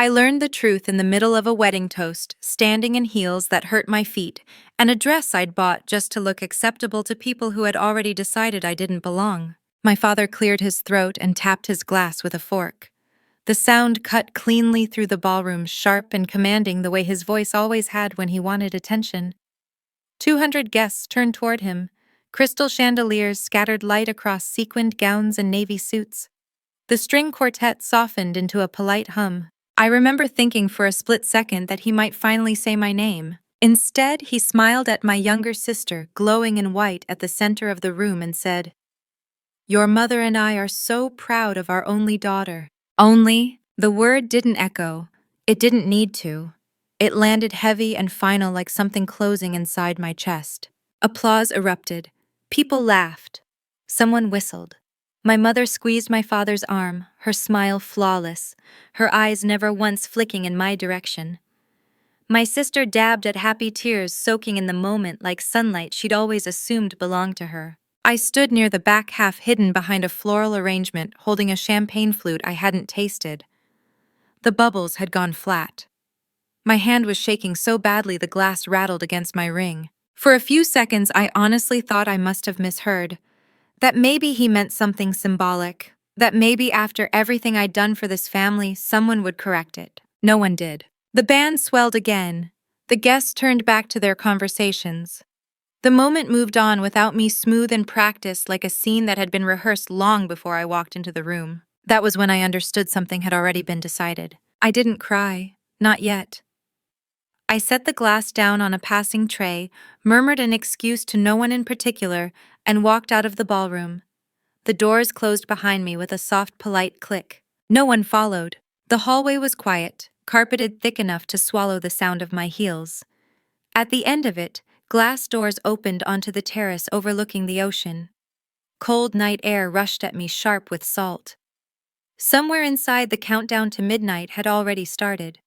I learned the truth in the middle of a wedding toast, standing in heels that hurt my feet, and a dress I'd bought just to look acceptable to people who had already decided I didn't belong. My father cleared his throat and tapped his glass with a fork. The sound cut cleanly through the ballroom, sharp and commanding the way his voice always had when he wanted attention. 200 guests turned toward him. Crystal chandeliers scattered light across sequined gowns and navy suits. The string quartet softened into a polite hum. I remember thinking for a split second that he might finally say my name. Instead, he smiled at my younger sister, glowing in white at the center of the room, and said, "Your mother and I are so proud of our only daughter." Only, the word didn't echo. It didn't need to. It landed heavy and final, like something closing inside my chest. Applause erupted. People laughed. Someone whistled. My mother squeezed my father's arm, her smile flawless, her eyes never once flicking in my direction. My sister dabbed at happy tears soaking in the moment like sunlight she'd always assumed belonged to her. I stood near the back, half hidden behind a floral arrangement, holding a champagne flute I hadn't tasted. The bubbles had gone flat. My hand was shaking so badly the glass rattled against my ring. For a few seconds, I honestly thought I must have misheard. That maybe he meant something symbolic. That maybe after everything I'd done for this family, someone would correct it. No one did. The band swelled again. The guests turned back to their conversations. The moment moved on without me, smooth and practiced, like a scene that had been rehearsed long before I walked into the room. That was when I understood something had already been decided. I didn't cry. Not yet. I set the glass down on a passing tray, murmured an excuse to no one in particular, and walked out of the ballroom. The doors closed behind me with a soft, polite click. No one followed. The hallway was quiet, carpeted thick enough to swallow the sound of my heels. At the end of it, glass doors opened onto the terrace overlooking the ocean. Cold night air rushed at me, sharp with salt. Somewhere inside, the countdown to midnight had already started.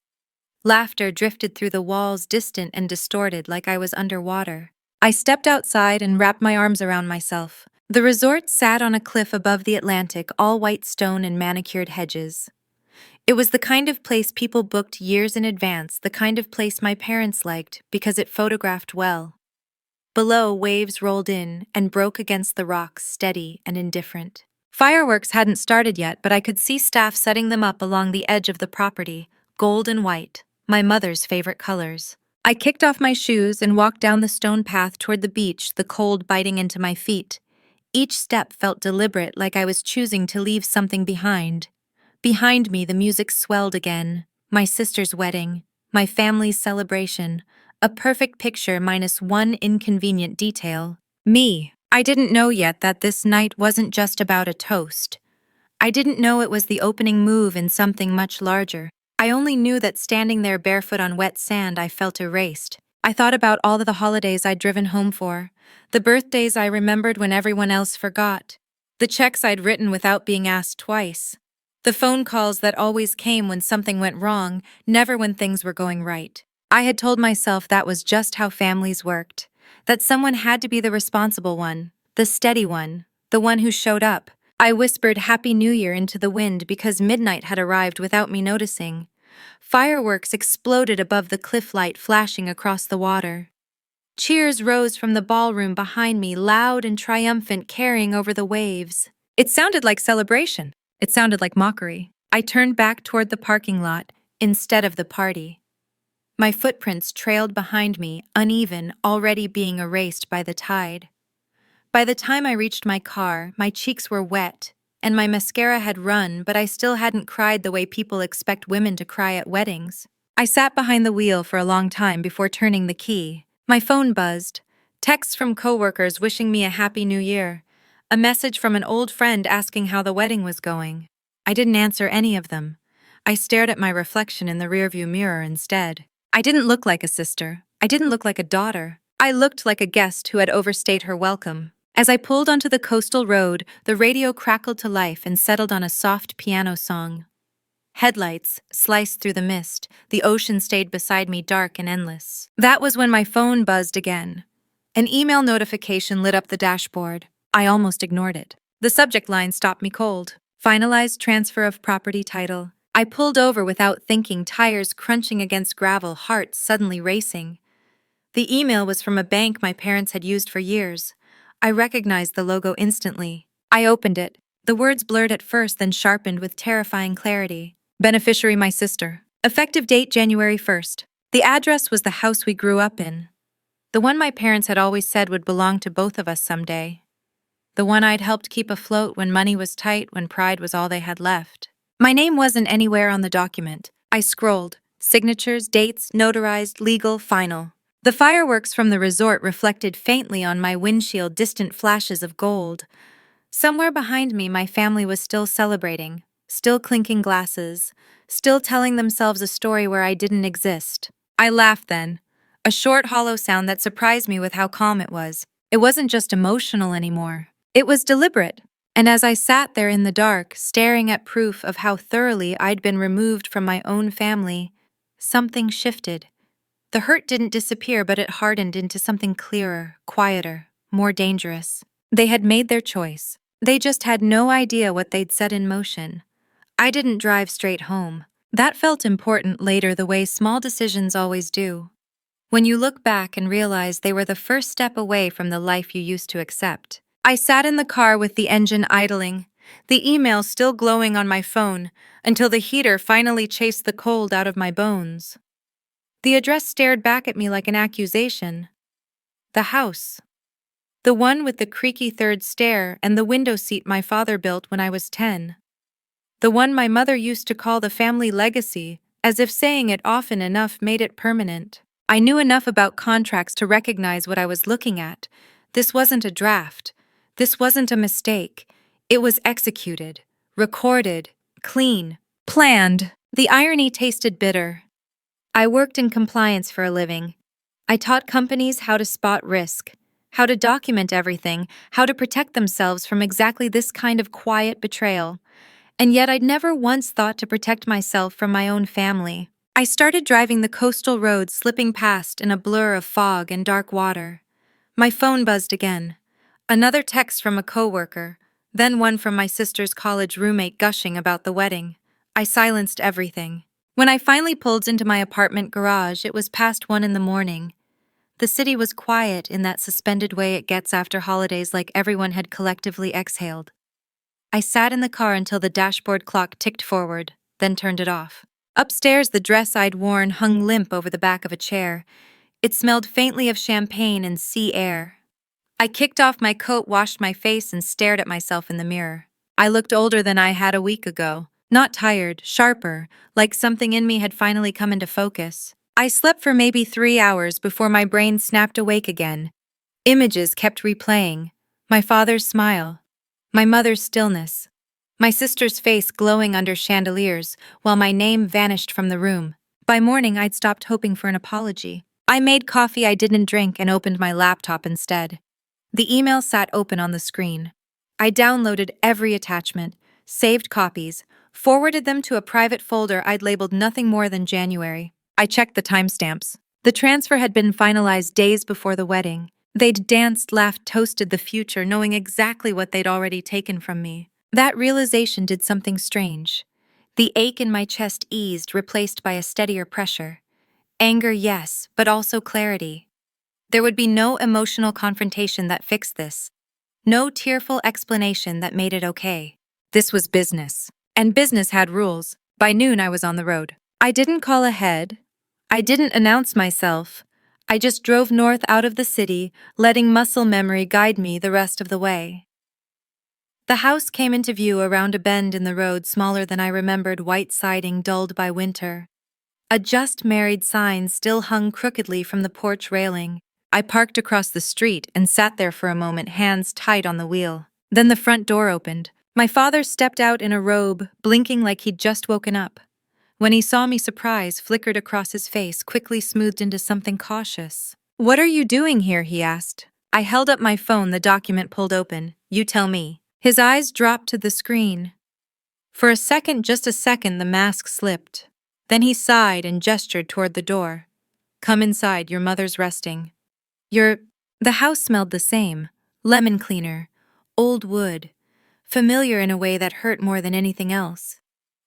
Laughter drifted through the walls, distant and distorted, like I was underwater. I stepped outside and wrapped my arms around myself. The resort sat on a cliff above the Atlantic, all white stone and manicured hedges. It was the kind of place people booked years in advance, the kind of place my parents liked because it photographed well. Below, waves rolled in and broke against the rocks, steady and indifferent. Fireworks hadn't started yet, but I could see staff setting them up along the edge of the property, gold and white, my mother's favorite colors. I kicked off my shoes and walked down the stone path toward the beach, the cold biting into my feet. Each step felt deliberate, like I was choosing to leave something behind. Behind me, the music swelled again. My sister's wedding, my family's celebration, a perfect picture minus one inconvenient detail. Me. I didn't know yet that this night wasn't just about a toast. I didn't know it was the opening move in something much larger. I only knew that standing there barefoot on wet sand, I felt erased. I thought about all of the holidays I'd driven home for, the birthdays I remembered when everyone else forgot, the checks I'd written without being asked twice, the phone calls that always came when something went wrong, never when things were going right. I had told myself that was just how families worked, that someone had to be the responsible one, the steady one, the one who showed up. I whispered Happy New Year into the wind because midnight had arrived without me noticing. Fireworks exploded above the cliff, light flashing across the water. Cheers rose from the ballroom behind me, loud and triumphant, carrying over the waves. It sounded like celebration. It sounded like mockery. I turned back toward the parking lot instead of the party. My footprints trailed behind me, uneven, already being erased by the tide. By the time I reached my car, my cheeks were wet, and my mascara had run, but I still hadn't cried the way people expect women to cry at weddings. I sat behind the wheel for a long time before turning the key. My phone buzzed. Texts from coworkers wishing me a happy new year. A message from an old friend asking how the wedding was going. I didn't answer any of them. I stared at my reflection in the rearview mirror instead. I didn't look like a sister. I didn't look like a daughter. I looked like a guest who had overstayed her welcome. As I pulled onto the coastal road, the radio crackled to life and settled on a soft piano song. Headlights sliced through the mist. The ocean stayed beside me, dark and endless. That was when my phone buzzed again. An email notification lit up the dashboard. I almost ignored it. The subject line stopped me cold. Finalized transfer of property title. I pulled over without thinking, tires crunching against gravel, heart suddenly racing. The email was from a bank my parents had used for years. I recognized the logo instantly. I opened it. The words blurred at first, then sharpened with terrifying clarity. Beneficiary my sister. Effective date January 1st. The address was the house we grew up in. The one my parents had always said would belong to both of us someday. The one I'd helped keep afloat when money was tight, when pride was all they had left. My name wasn't anywhere on the document. I scrolled. Signatures, dates, notarized, legal, final. The fireworks from the resort reflected faintly on my windshield, distant flashes of gold. Somewhere behind me, my family was still celebrating, still clinking glasses, still telling themselves a story where I didn't exist. I laughed then, a short, hollow sound that surprised me with how calm it was. It wasn't just emotional anymore. It was deliberate. And as I sat there in the dark, staring at proof of how thoroughly I'd been removed from my own family, something shifted. The hurt didn't disappear, but it hardened into something clearer, quieter, more dangerous. They had made their choice. They just had no idea what they'd set in motion. I didn't drive straight home. That felt important later, the way small decisions always do. When you look back and realize they were the first step away from the life you used to accept. I sat in the car with the engine idling, the email still glowing on my phone, until the heater finally chased the cold out of my bones. The address stared back at me like an accusation. The house. The one with the creaky third stair and the window seat my father built when I was 10. The one my mother used to call the family legacy, as if saying it often enough made it permanent. I knew enough about contracts to recognize what I was looking at. This wasn't a draft. This wasn't a mistake. It was executed, recorded, clean, planned. The irony tasted bitter. I worked in compliance for a living. I taught companies how to spot risk, how to document everything, how to protect themselves from exactly this kind of quiet betrayal. And yet I'd never once thought to protect myself from my own family. I started driving the coastal roads, slipping past in a blur of fog and dark water. My phone buzzed again. Another text from a coworker, then one from my sister's college roommate gushing about the wedding. I silenced everything. When I finally pulled into my apartment garage, it was past 1 in the morning. The city was quiet in that suspended way it gets after holidays, like everyone had collectively exhaled. I sat in the car until the dashboard clock ticked forward, then turned it off. Upstairs, the dress I'd worn hung limp over the back of a chair. It smelled faintly of champagne and sea air. I kicked off my coat, washed my face, and stared at myself in the mirror. I looked older than I had a week ago. Not tired, sharper, like something in me had finally come into focus. I slept for maybe 3 hours before my brain snapped awake again. Images kept replaying. My father's smile. My mother's stillness. My sister's face glowing under chandeliers, while my name vanished from the room. By morning, I'd stopped hoping for an apology. I made coffee I didn't drink and opened my laptop instead. The email sat open on the screen. I downloaded every attachment, saved copies, forwarded them to a private folder I'd labeled nothing more than January. I checked the timestamps. The transfer had been finalized days before the wedding. They'd danced, laughed, toasted the future, knowing exactly what they'd already taken from me. That realization did something strange. The ache in my chest eased, replaced by a steadier pressure. Anger, yes, but also clarity. There would be no emotional confrontation that fixed this. No tearful explanation that made it okay. This was business. And business had rules. By noon, I was on the road. I didn't call ahead. I didn't announce myself. I just drove north out of the city, letting muscle memory guide me the rest of the way. The house came into view around a bend in the road, smaller than I remembered, white siding dulled by winter. A just married sign still hung crookedly from the porch railing. I parked across the street and sat there for a moment, hands tight on the wheel. Then the front door opened. My father stepped out in a robe, blinking like he'd just woken up. When he saw me, surprise flickered across his face, quickly smoothed into something cautious. "What are you doing here?" he asked. I held up my phone, the document pulled open. "You tell me." His eyes dropped to the screen. For a second, just a second, the mask slipped. Then he sighed and gestured toward the door. "Come inside, your mother's resting." The house smelled the same. Lemon cleaner, old wood, familiar in a way that hurt more than anything else.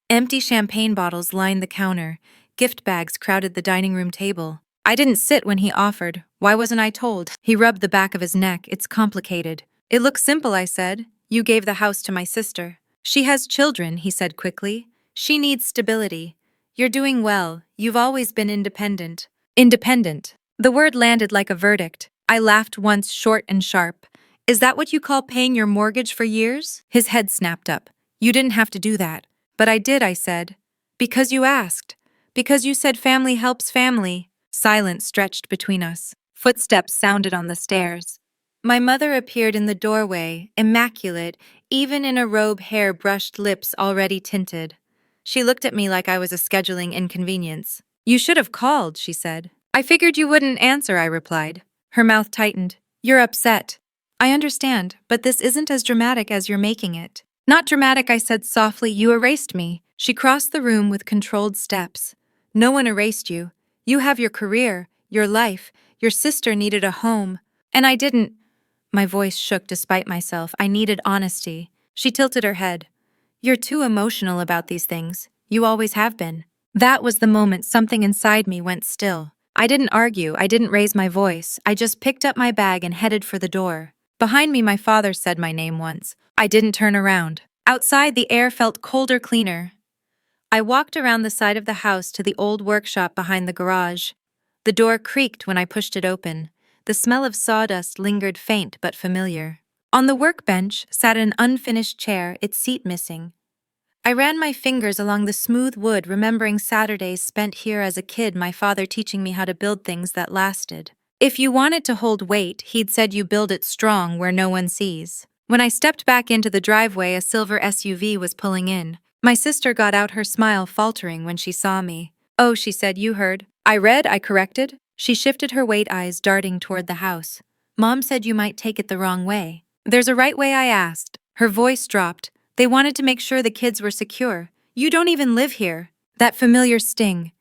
Empty champagne bottles lined the counter. Gift bags crowded the dining room table. I didn't sit when he offered. Why wasn't I told? He rubbed the back of his neck. It's complicated. It looks simple, I said. You gave the house to my sister. She has children, he said quickly. She needs stability. You're doing well. You've always been independent. Independent. The word landed like a verdict. I laughed once, short and sharp. Is that what you call paying your mortgage for years? His head snapped up. You didn't have to do that. But I did, I said. Because you asked. Because you said family helps family. Silence stretched between us. Footsteps sounded on the stairs. My mother appeared in the doorway, immaculate, even in a robe, hair brushed, lips already tinted. She looked at me like I was a scheduling inconvenience. You should have called, she said. I figured you wouldn't answer, I replied. Her mouth tightened. You're upset. I understand, but this isn't as dramatic as you're making it. Not dramatic, I said softly. You erased me. She crossed the room with controlled steps. No one erased you. You have your career, your life. Your sister needed a home. And I didn't. My voice shook despite myself. I needed honesty. She tilted her head. You're too emotional about these things. You always have been. That was the moment something inside me went still. I didn't argue. I didn't raise my voice. I just picked up my bag and headed for the door. Behind me, my father said my name once. I didn't turn around. Outside, the air felt colder, cleaner. I walked around the side of the house to the old workshop behind the garage. The door creaked when I pushed it open. The smell of sawdust lingered, faint but familiar. On the workbench sat an unfinished chair, its seat missing. I ran my fingers along the smooth wood, remembering Saturdays spent here as a kid, my father teaching me how to build things that lasted. If you want it to hold weight, he'd said, you build it strong where no one sees. When I stepped back into the driveway, a silver SUV was pulling in. My sister got out, her smile faltering when she saw me. Oh, she said, you heard. I read, I corrected. She shifted her weight, eyes darting toward the house. Mom said you might take it the wrong way. There's a right way, I asked. Her voice dropped. They wanted to make sure the kids were secure. You don't even live here. That familiar sting.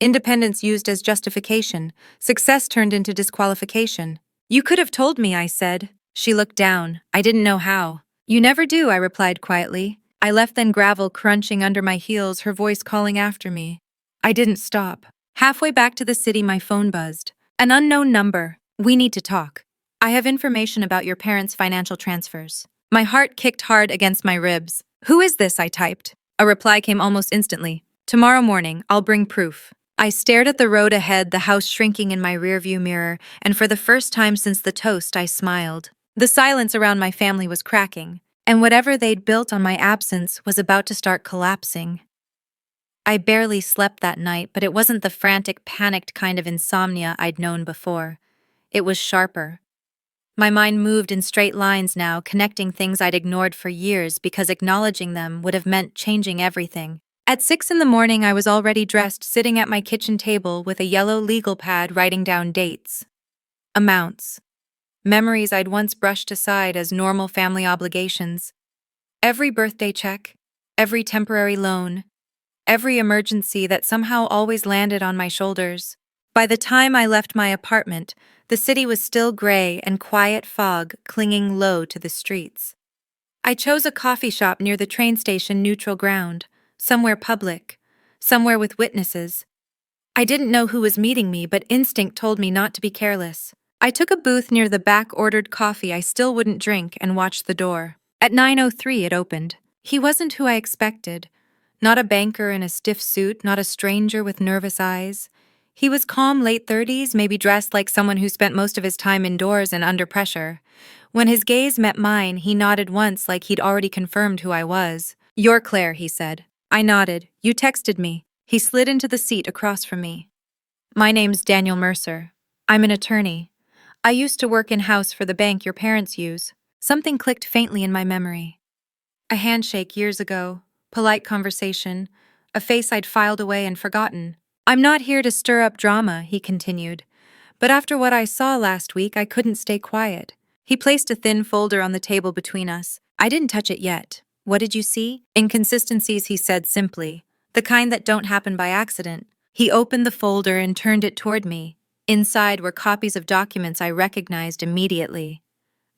Independence used as justification. Success turned into disqualification. You could have told me, I said. She looked down. I didn't know how. You never do, I replied quietly. I left, then gravel crunching under my heels, her voice calling after me. I didn't stop. Halfway back to the city, my phone buzzed. An unknown number. We need to talk. I have information about your parents' financial transfers. My heart kicked hard against my ribs. Who is this? I typed. A reply came almost instantly. Tomorrow morning, I'll bring proof. I stared at the road ahead, the house shrinking in my rearview mirror, and for the first time since the toast, I smiled. The silence around my family was cracking, and whatever they'd built on my absence was about to start collapsing. I barely slept that night, but it wasn't the frantic, panicked kind of insomnia I'd known before. It was sharper. My mind moved in straight lines now, connecting things I'd ignored for years because acknowledging them would have meant changing everything. At 6 a.m, I was already dressed, sitting at my kitchen table with a yellow legal pad, writing down dates, amounts, memories I'd once brushed aside as normal family obligations. Every birthday check, every temporary loan, every emergency that somehow always landed on my shoulders. By the time I left my apartment, the city was still gray and quiet fog clinging low to the streets. I chose a coffee shop near the train station, neutral ground, somewhere public, somewhere with witnesses. I didn't know who was meeting me, but instinct told me not to be careless. I took a booth near the back, ordered coffee I still wouldn't drink, and watched the door. At 9:03 it opened. He wasn't who I expected. Not a banker in a stiff suit, not a stranger with nervous eyes. He was calm, late 30s, maybe dressed like someone who spent most of his time indoors and under pressure. When his gaze met mine, he nodded once like he'd already confirmed who I was. You're Claire, he said. I nodded. You texted me. He slid into the seat across from me. My name's Daniel Mercer. I'm an attorney. I used to work in-house for the bank your parents use. Something clicked faintly in my memory. A handshake years ago, polite conversation, a face I'd filed away and forgotten. I'm not here to stir up drama, he continued. But after what I saw last week, I couldn't stay quiet. He placed a thin folder on the table between us. I didn't touch it yet. What did you see? Inconsistencies, he said simply. The kind that don't happen by accident. He opened the folder and turned it toward me. Inside were copies of documents I recognized immediately.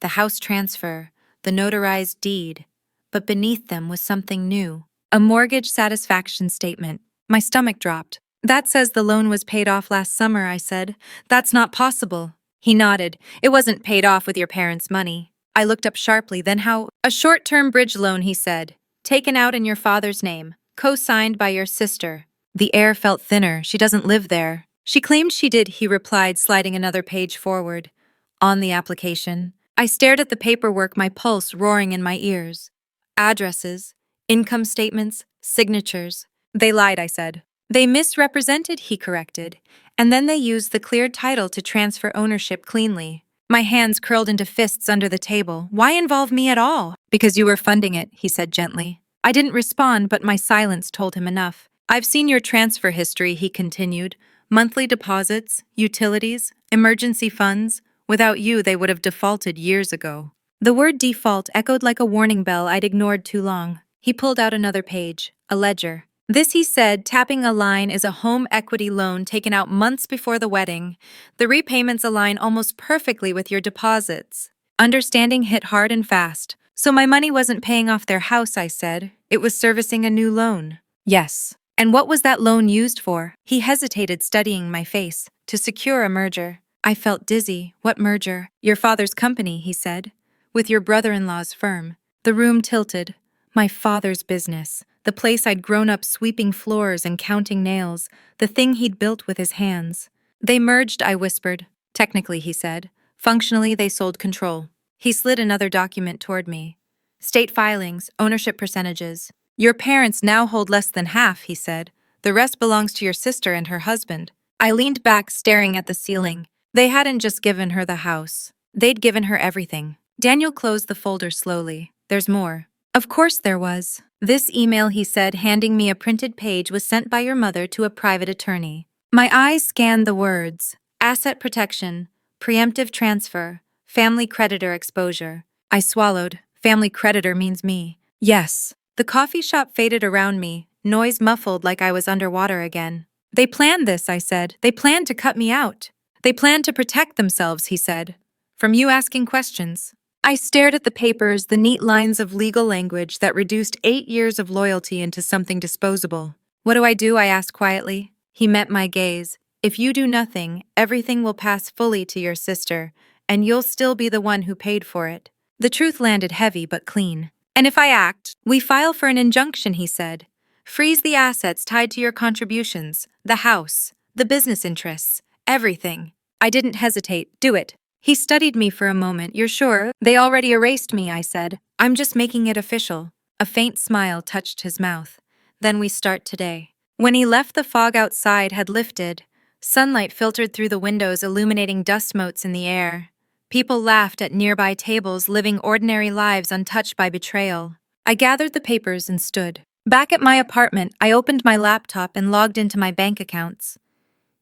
The house transfer, the notarized deed. But beneath them was something new. A mortgage satisfaction statement. My stomach dropped. That says the loan was paid off last summer, I said. That's not possible. He nodded. It wasn't paid off with your parents' money. I looked up sharply, then how? A short-term bridge loan, he said. Taken out in your father's name. Co-signed by your sister. The air felt thinner. She doesn't live there. She claimed she did, he replied, sliding another page forward. On the application. I stared at the paperwork, my pulse roaring in my ears. Addresses, income statements, signatures. They lied, I said. They misrepresented, he corrected. And then they used the cleared title to transfer ownership cleanly. My hands curled into fists under the table. Why involve me at all? Because you were funding it, he said gently. I didn't respond, but my silence told him enough. I've seen your transfer history, he continued. Monthly deposits, utilities, emergency funds. Without you, they would have defaulted years ago. The word default echoed like a warning bell I'd ignored too long. He pulled out another page, a ledger. This, he said, tapping a line, is a home equity loan taken out months before the wedding. The repayments align almost perfectly with your deposits. Understanding hit hard and fast. So my money wasn't paying off their house, I said. It was servicing a new loan. Yes. And what was that loan used for? He hesitated, studying my face. To secure a merger. I felt dizzy. What merger? Your father's company, he said. With your brother-in-law's firm. The room tilted. My father's business. The place I'd grown up sweeping floors and counting nails. The thing he'd built with his hands. They merged, I whispered. Technically, he said. Functionally, they sold control. He slid another document toward me. State filings, ownership percentages. Your parents now hold less than half, he said. The rest belongs to your sister and her husband. I leaned back, staring at the ceiling. They hadn't just given her the house. They'd given her everything. Daniel closed the folder slowly. There's more. Of course there was. This email, he said, handing me a printed page, was sent by your mother to a private attorney. My eyes scanned the words. Asset protection, preemptive transfer, family creditor exposure. I swallowed. Family creditor means me. Yes. The coffee shop faded around me, noise muffled like I was underwater again. They planned this, I said. They planned to cut me out. They planned to protect themselves, he said. From you asking questions. I stared at the papers, the neat lines of legal language that reduced 8 years of loyalty into something disposable. What do? I asked quietly. He met my gaze. If you do nothing, everything will pass fully to your sister, and you'll still be the one who paid for it. The truth landed heavy but clean. And if I act, we file for an injunction, he said. Freeze the assets tied to your contributions, the house, the business interests, everything. I didn't hesitate. Do it. He studied me for a moment. You're sure? They already erased me, I said. I'm just making it official. A faint smile touched his mouth. Then we start today. When he left, the fog outside had lifted. Sunlight filtered through the windows, illuminating dust motes in the air. People laughed at nearby tables, living ordinary lives untouched by betrayal. I gathered the papers and stood. Back at my apartment, I opened my laptop and logged into my bank accounts.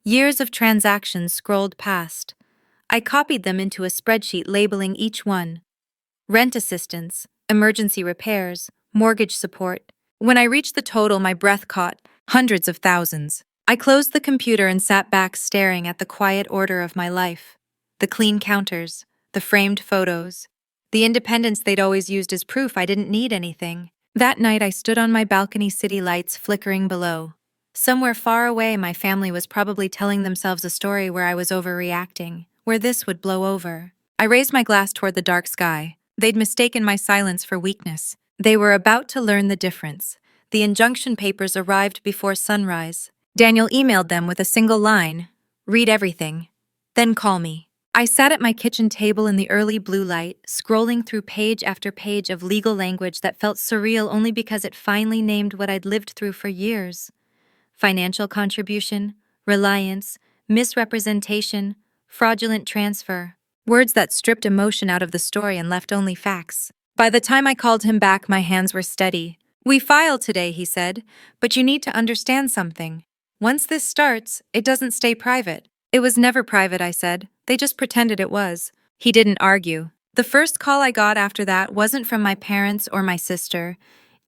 Years of transactions scrolled past. I copied them into a spreadsheet, labeling each one. Rent assistance, emergency repairs, mortgage support. When I reached the total, my breath caught. Hundreds of thousands. I closed the computer and sat back, staring at the quiet order of my life. The clean counters, the framed photos, the independence they'd always used as proof I didn't need anything. That night I stood on my balcony, city lights flickering below. Somewhere far away, my family was probably telling themselves a story where I was overreacting, where this would blow over. I raised my glass toward the dark sky. They'd mistaken my silence for weakness. They were about to learn the difference. The injunction papers arrived before sunrise. Daniel emailed them with a single line. Read everything. Then call me. I sat at my kitchen table in the early blue light, scrolling through page after page of legal language that felt surreal only because it finally named what I'd lived through for years. Financial contribution, reliance, misrepresentation, fraudulent transfer. Words that stripped emotion out of the story and left only facts. By the time I called him back, my hands were steady. We file today, he said, but you need to understand something. Once this starts, it doesn't stay private. It was never private, I said. They just pretended it was. He didn't argue. The first call I got after that wasn't from my parents or my sister.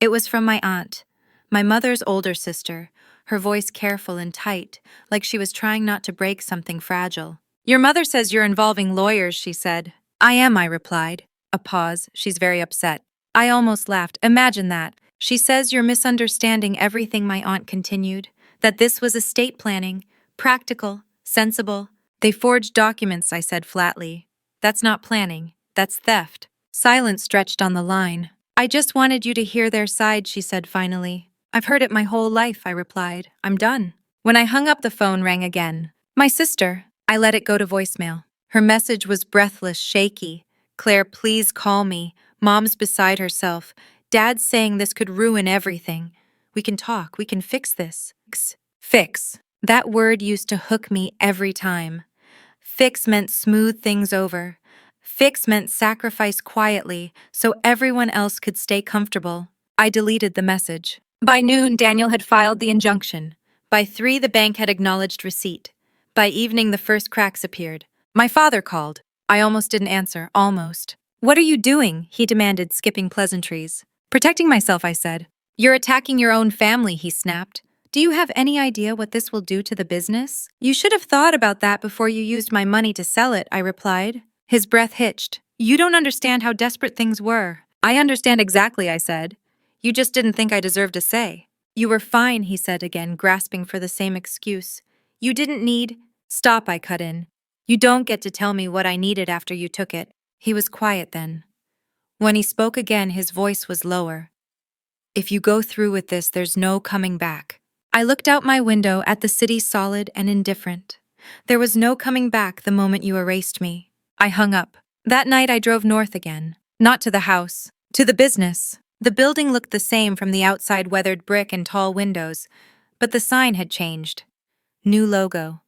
It was from my aunt, my mother's older sister, her voice careful and tight, like she was trying not to break something fragile. Your mother says you're involving lawyers, she said. I am, I replied. A pause. She's very upset. I almost laughed. Imagine that. She says you're misunderstanding everything, my aunt continued. That this was estate planning, practical, sensible. They forged documents, I said flatly. That's not planning, that's theft. Silence stretched on the line. I just wanted you to hear their side, she said finally. I've heard it my whole life, I replied. I'm done. When I hung up, the phone rang again. My sister. I let it go to voicemail. Her message was breathless, shaky. Claire, please call me. Mom's beside herself. Dad's saying this could ruin everything. We can talk. We can fix this. Fix. That word used to hook me every time. Fix meant smooth things over. Fix meant sacrifice quietly so everyone else could stay comfortable. I deleted the message. By noon, Daniel had filed the injunction. By 3, the bank had acknowledged receipt. By evening, the first cracks appeared. My father called. I almost didn't answer, almost. What are you doing? He demanded, skipping pleasantries. Protecting myself, I said. You're attacking your own family, he snapped. Do you have any idea what this will do to the business? You should have thought about that before you used my money to sell it, I replied. His breath hitched. You don't understand how desperate things were. I understand exactly, I said. You just didn't think I deserved a say. You were fine, he said again, grasping for the same excuse. You didn't need— Stop, I cut in. You don't get to tell me what I needed after you took it. He was quiet then. When he spoke again, his voice was lower. If you go through with this, there's no coming back. I looked out my window at the city, solid and indifferent. There was no coming back the moment you erased me. I hung up. That night I drove north again. Not to the house. To the business. The building looked the same from the outside, weathered brick and tall windows. But the sign had changed. New logo.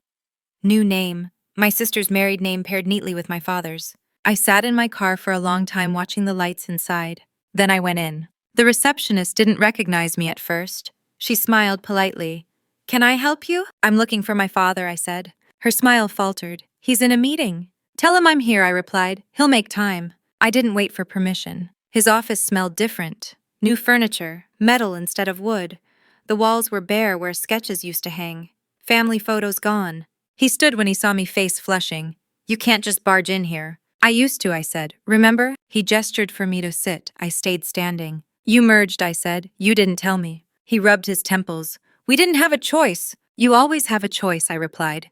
New name. My sister's married name paired neatly with my father's. I sat in my car for a long time watching the lights inside. Then I went in. The receptionist didn't recognize me at first. She smiled politely. Can I help you? I'm looking for my father, I said. Her smile faltered. He's in a meeting. Tell him I'm here, I replied. He'll make time. I didn't wait for permission. His office smelled different. New furniture, metal instead of wood. The walls were bare where sketches used to hang. Family photos gone. He stood when he saw me, face flushing. You can't just barge in here. I used to, I said. Remember? He gestured for me to sit. I stayed standing. You merged, I said. You didn't tell me. He rubbed his temples. We didn't have a choice. You always have a choice, I replied.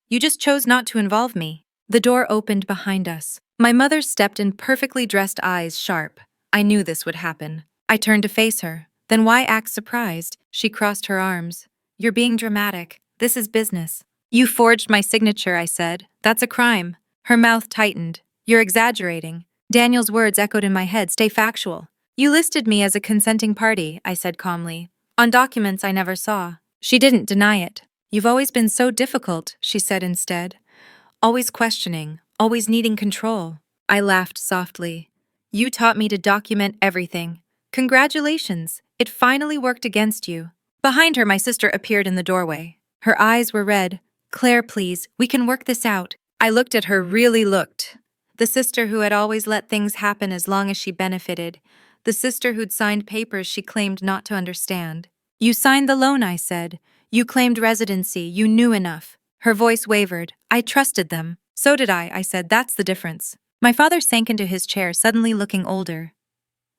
You just chose not to involve me. The door opened behind us. My mother stepped in, perfectly dressed, eyes sharp. I knew this would happen. I turned to face her. Then why act surprised? She crossed her arms. You're being dramatic. This is business. You forged my signature, I said. That's a crime. Her mouth tightened. You're exaggerating. Daniel's words echoed in my head. Stay factual. You listed me as a consenting party, I said calmly. On documents I never saw. She didn't deny it. You've always been so difficult, she said instead. Always questioning, always needing control. I laughed softly. You taught me to document everything. Congratulations, it finally worked against you. Behind her, my sister appeared in the doorway. Her eyes were red. Claire, please, we can work this out. I looked at her, really looked. The sister who had always let things happen as long as she benefited. The sister who'd signed papers she claimed not to understand. You signed the loan, I said. You claimed residency, you knew enough. Her voice wavered. I trusted them. So did I said. That's the difference. My father sank into his chair, suddenly looking older.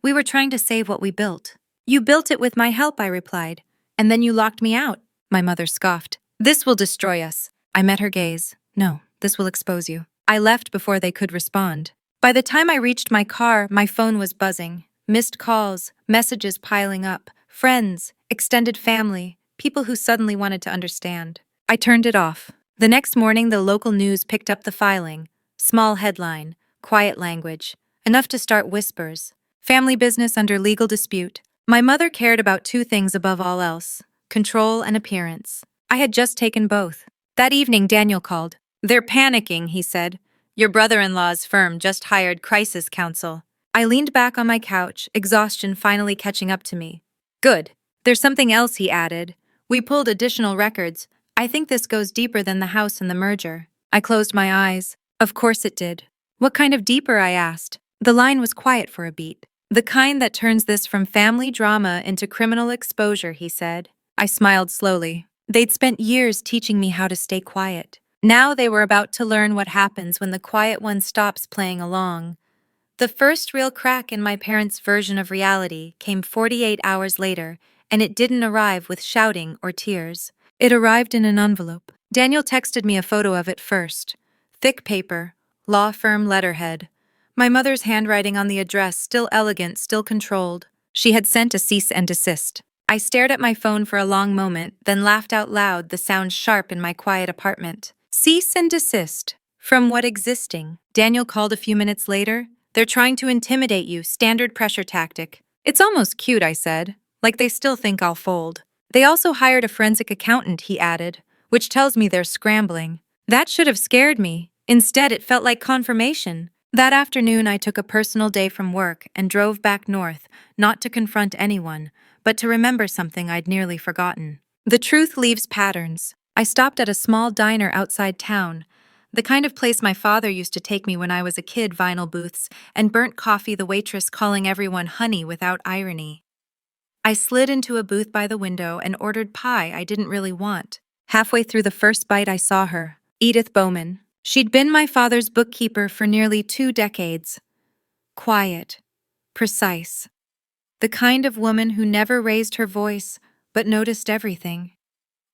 We were trying to save what we built. You built it with my help, I replied. And then you locked me out. My mother scoffed. This will destroy us. I met her gaze. No, this will expose you. I left before they could respond. By the time I reached my car, my phone was buzzing. Missed calls, messages piling up, friends, extended family, people who suddenly wanted to understand. I turned it off. The next morning, the local news picked up the filing. Small headline, quiet language, enough to start whispers. Family business under legal dispute. My mother cared about two things above all else: control and appearance. I had just taken both. That evening, Daniel called. They're panicking, he said. Your brother-in-law's firm just hired crisis counsel. I leaned back on my couch, exhaustion finally catching up to me. Good. There's something else, he added. We pulled additional records. I think this goes deeper than the house and the merger. I closed my eyes. Of course it did. What kind of deeper, I asked. The line was quiet for a beat. The kind that turns this from family drama into criminal exposure, he said. I smiled slowly. They'd spent years teaching me how to stay quiet. Now they were about to learn what happens when the quiet one stops playing along. The first real crack in my parents' version of reality came 48 hours later, and it didn't arrive with shouting or tears. It arrived in an envelope. Daniel texted me a photo of it first. Thick paper, law firm letterhead. My mother's handwriting on the address, still elegant, still controlled. She had sent a cease and desist. I stared at my phone for a long moment, then laughed out loud, the sound sharp in my quiet apartment. Cease and desist. From what existing? Daniel called a few minutes later. They're trying to intimidate you, standard pressure tactic. It's almost cute, I said. Like they still think I'll fold. They also hired a forensic accountant, he added, which tells me they're scrambling. That should have scared me. Instead, it felt like confirmation. That afternoon, I took a personal day from work and drove back north, not to confront anyone, but to remember something I'd nearly forgotten. The truth leaves patterns. I stopped at a small diner outside town, the kind of place my father used to take me when I was a kid, vinyl booths, and burnt coffee, the waitress calling everyone honey without irony. I slid into a booth by the window and ordered pie I didn't really want. Halfway through the first bite, I saw her, Edith Bowman. She'd been my father's bookkeeper for nearly 2 decades. Quiet, precise. The kind of woman who never raised her voice, but noticed everything.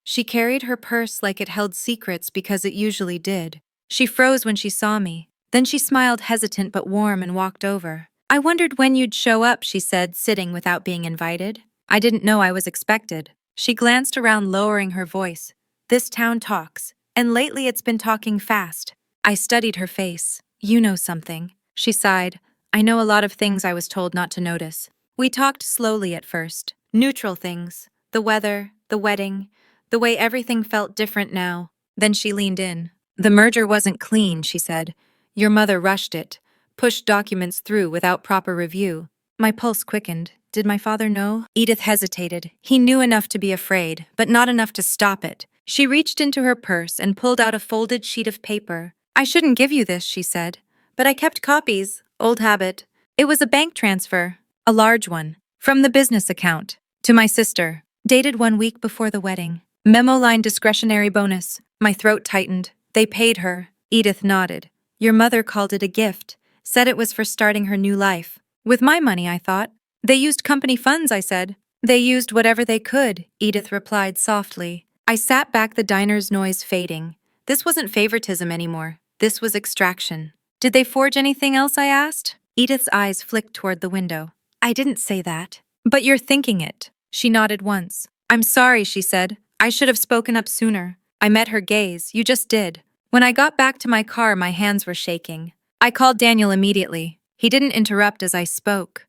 She carried her purse like it held secrets because it usually did. She froze when she saw me. Then she smiled, hesitant but warm, and walked over. I wondered when you'd show up, she said, sitting without being invited. I didn't know I was expected. She glanced around, lowering her voice. This town talks, and lately it's been talking fast. I studied her face. You know something. She sighed. I know a lot of things I was told not to notice. We talked slowly at first. Neutral things. The weather, the wedding, the way everything felt different now. Then she leaned in. The merger wasn't clean, she said. Your mother rushed it, pushed documents through without proper review. My pulse quickened. Did my father know? Edith hesitated. He knew enough to be afraid, but not enough to stop it. She reached into her purse and pulled out a folded sheet of paper. I shouldn't give you this, she said, but I kept copies. Old habit. It was a bank transfer, a large one, from the business account to my sister, dated 1 week before the wedding. Memo line discretionary bonus. My throat tightened. They paid her. Edith nodded. Your mother called it a gift, said it was for starting her new life. With my money, I thought. They used company funds, I said. They used whatever they could, Edith replied softly. I sat back, the diner's noise fading. This wasn't favoritism anymore. This was extraction. Did they forge anything else, I asked? Edith's eyes flicked toward the window. I didn't say that. But you're thinking it. She nodded once. I'm sorry, she said. I should have spoken up sooner. I met her gaze. You just did. When I got back to my car, my hands were shaking. I called Daniel immediately. He didn't interrupt as I spoke.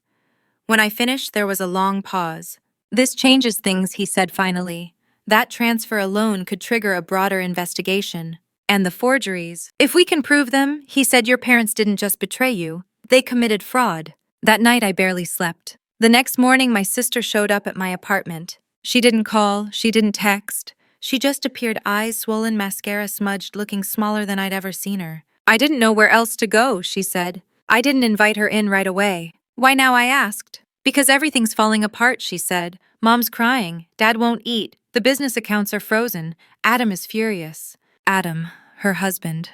When I finished, there was a long pause. This changes things, he said finally. That transfer alone could trigger a broader investigation. And the forgeries. If we can prove them, he said, your parents didn't just betray you. They committed fraud. That night, I barely slept. The next morning, my sister showed up at my apartment. She didn't call, she didn't text. She just appeared, eyes swollen, mascara smudged, looking smaller than I'd ever seen her. I didn't know where else to go, she said. I didn't invite her in right away. Why now, I asked. Because everything's falling apart, she said. Mom's crying. Dad won't eat. The business accounts are frozen. Adam is furious. Adam, her husband.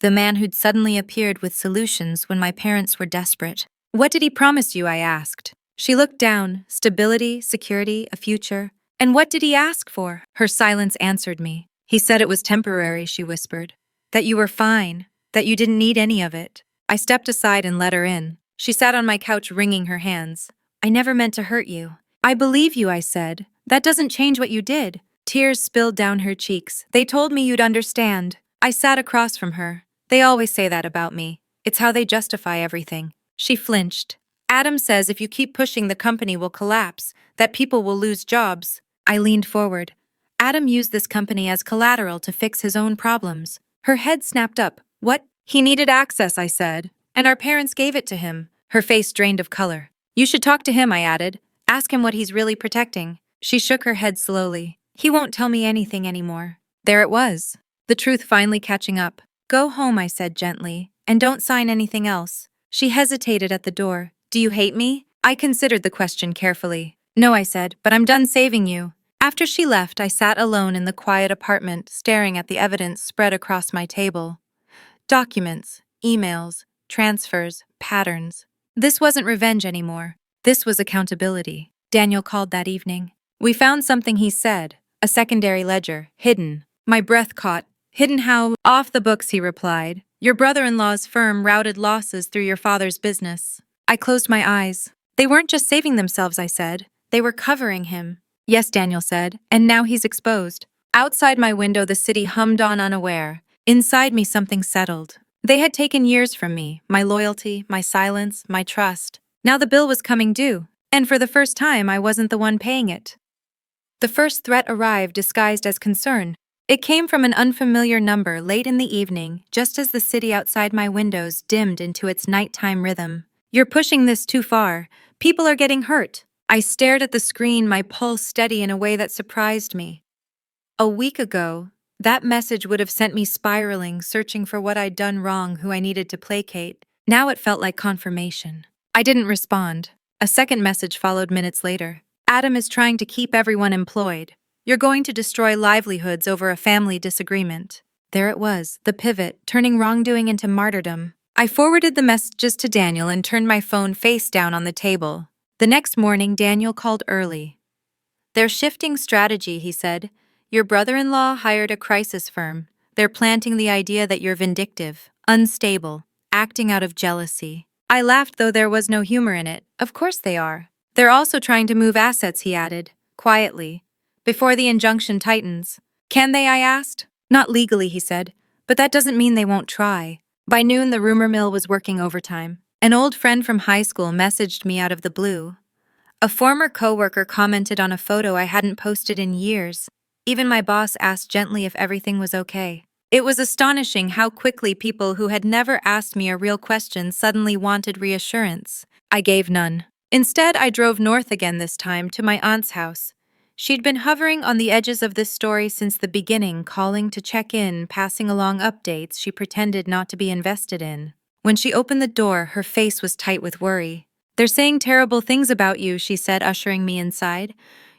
The man who'd suddenly appeared with solutions when my parents were desperate. What did he promise you, I asked. She looked down. Stability, security, a future. And what did he ask for? Her silence answered me. He said it was temporary, she whispered. That you were fine. That you didn't need any of it. I stepped aside and let her in. She sat on my couch, wringing her hands. I never meant to hurt you. I believe you, I said. That doesn't change what you did. Tears spilled down her cheeks. They told me you'd understand. I sat across from her. They always say that about me. It's how they justify everything. She flinched. Adam says if you keep pushing, the company will collapse, that people will lose jobs. I leaned forward. Adam used this company as collateral to fix his own problems. Her head snapped up. What? He needed access, I said. And our parents gave it to him. Her face drained of color. You should talk to him, I added. Ask him what he's really protecting. She shook her head slowly. He won't tell me anything anymore. There it was. The truth finally catching up. Go home, I said gently, and don't sign anything else. She hesitated at the door. Do you hate me? I considered the question carefully. No, I said, but I'm done saving you. After she left, I sat alone in the quiet apartment, staring at the evidence spread across my table. Documents, emails, transfers, patterns. This wasn't revenge anymore. This was accountability. Daniel called that evening. We found something, he said. A secondary ledger, hidden. My breath caught. Hidden how? Off the books, he replied. Your brother-in-law's firm routed losses through your father's business. I closed my eyes. They weren't just saving themselves, I said. They were covering him. Yes, Daniel said, and now he's exposed. Outside my window, the city hummed on unaware. Inside me, something settled. They had taken years from me, my loyalty, my silence, my trust. Now the bill was coming due, and for the first time, I wasn't the one paying it. The first threat arrived disguised as concern. It came from an unfamiliar number late in the evening, just as the city outside my windows dimmed into its nighttime rhythm. You're pushing this too far. People are getting hurt. I stared at the screen, my pulse steady in a way that surprised me. A week ago, that message would have sent me spiraling, searching for what I'd done wrong, who I needed to placate. Now it felt like confirmation. I didn't respond. A second message followed minutes later. Adam is trying to keep everyone employed. You're going to destroy livelihoods over a family disagreement. There it was, the pivot, turning wrongdoing into martyrdom. I forwarded the messages to Daniel and turned my phone face down on the table. The next morning, Daniel called early. They're shifting strategy, he said. Your brother-in-law hired a crisis firm. They're planting the idea that you're vindictive, unstable, acting out of jealousy. I laughed, though there was no humor in it. Of course they are. They're also trying to move assets, he added, quietly, before the injunction tightens. Can they, I asked? Not legally, he said, but that doesn't mean they won't try. By noon, the rumor mill was working overtime. An old friend from high school messaged me out of the blue. A former coworker commented on a photo I hadn't posted in years. Even my boss asked gently if everything was okay. It was astonishing how quickly people who had never asked me a real question suddenly wanted reassurance. I gave none. Instead, I drove north again, this time to my aunt's house. She'd been hovering on the edges of this story since the beginning, calling to check in, passing along updates she pretended not to be invested in. When she opened the door, her face was tight with worry. They're saying terrible things about you, she said, ushering me inside.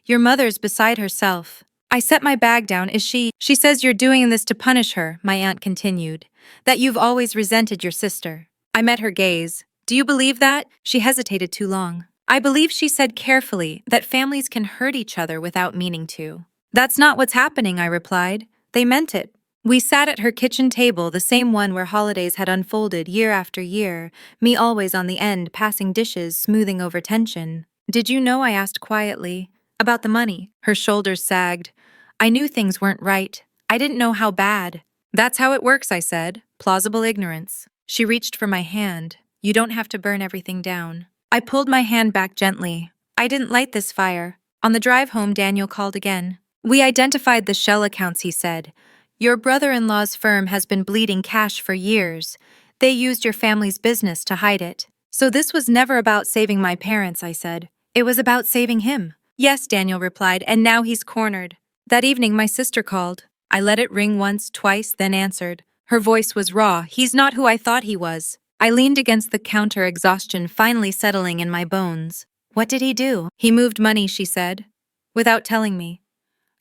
Your mother's beside herself. I set my bag down. Is she? She says you're doing this to punish her, my aunt continued. That you've always resented your sister. I met her gaze. Do you believe that? She hesitated too long. I believe, she said carefully, that families can hurt each other without meaning to. That's not what's happening, I replied. They meant it. We sat at her kitchen table, the same one where holidays had unfolded year after year, me always on the end, passing dishes, smoothing over tension. Did you know, I asked quietly, about the money? Her shoulders sagged. I knew things weren't right. I didn't know how bad. That's how it works, I said. Plausible ignorance. She reached for my hand. You don't have to burn everything down. I pulled my hand back gently. I didn't light this fire. On the drive home, Daniel called again. We identified the shell accounts, he said. Your brother-in-law's firm has been bleeding cash for years. They used your family's business to hide it. So this was never about saving my parents, I said. It was about saving him. Yes, Daniel replied, and now he's cornered. That evening, my sister called. I let it ring once, twice, then answered. Her voice was raw. He's not who I thought he was. I leaned against the counter, exhaustion finally settling in my bones. What did he do? He moved money, she said, without telling me.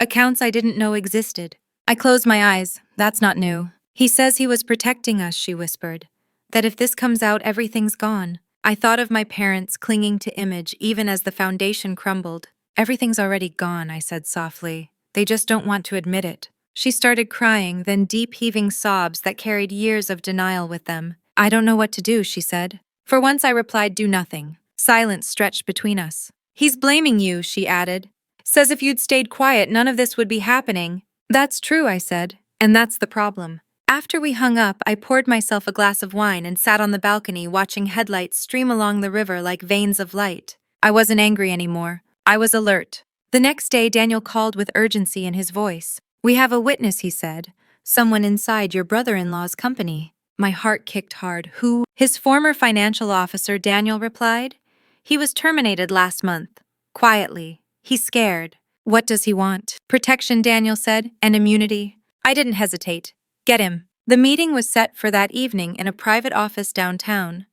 Accounts I didn't know existed. I closed my eyes. That's not new. He says he was protecting us, she whispered. That if this comes out, everything's gone. I thought of my parents clinging to image even as the foundation crumbled. Everything's already gone, I said softly. They just don't want to admit it. She started crying, then deep heaving sobs that carried years of denial with them. I don't know what to do, she said. For once I replied, do nothing. Silence stretched between us. He's blaming you, she added. Says if you'd stayed quiet, none of this would be happening. That's true, I said, and that's the problem. After we hung up, I poured myself a glass of wine and sat on the balcony watching headlights stream along the river like veins of light. I wasn't angry anymore. I was alert. The next day, Daniel called with urgency in his voice. We have a witness, he said. Someone inside your brother-in-law's company. My heart kicked hard. Who? His former financial officer, Daniel replied. He was terminated last month. Quietly. He's scared. What does he want? Protection, Daniel said, and immunity. I didn't hesitate. Get him. The meeting was set for that evening in a private office downtown.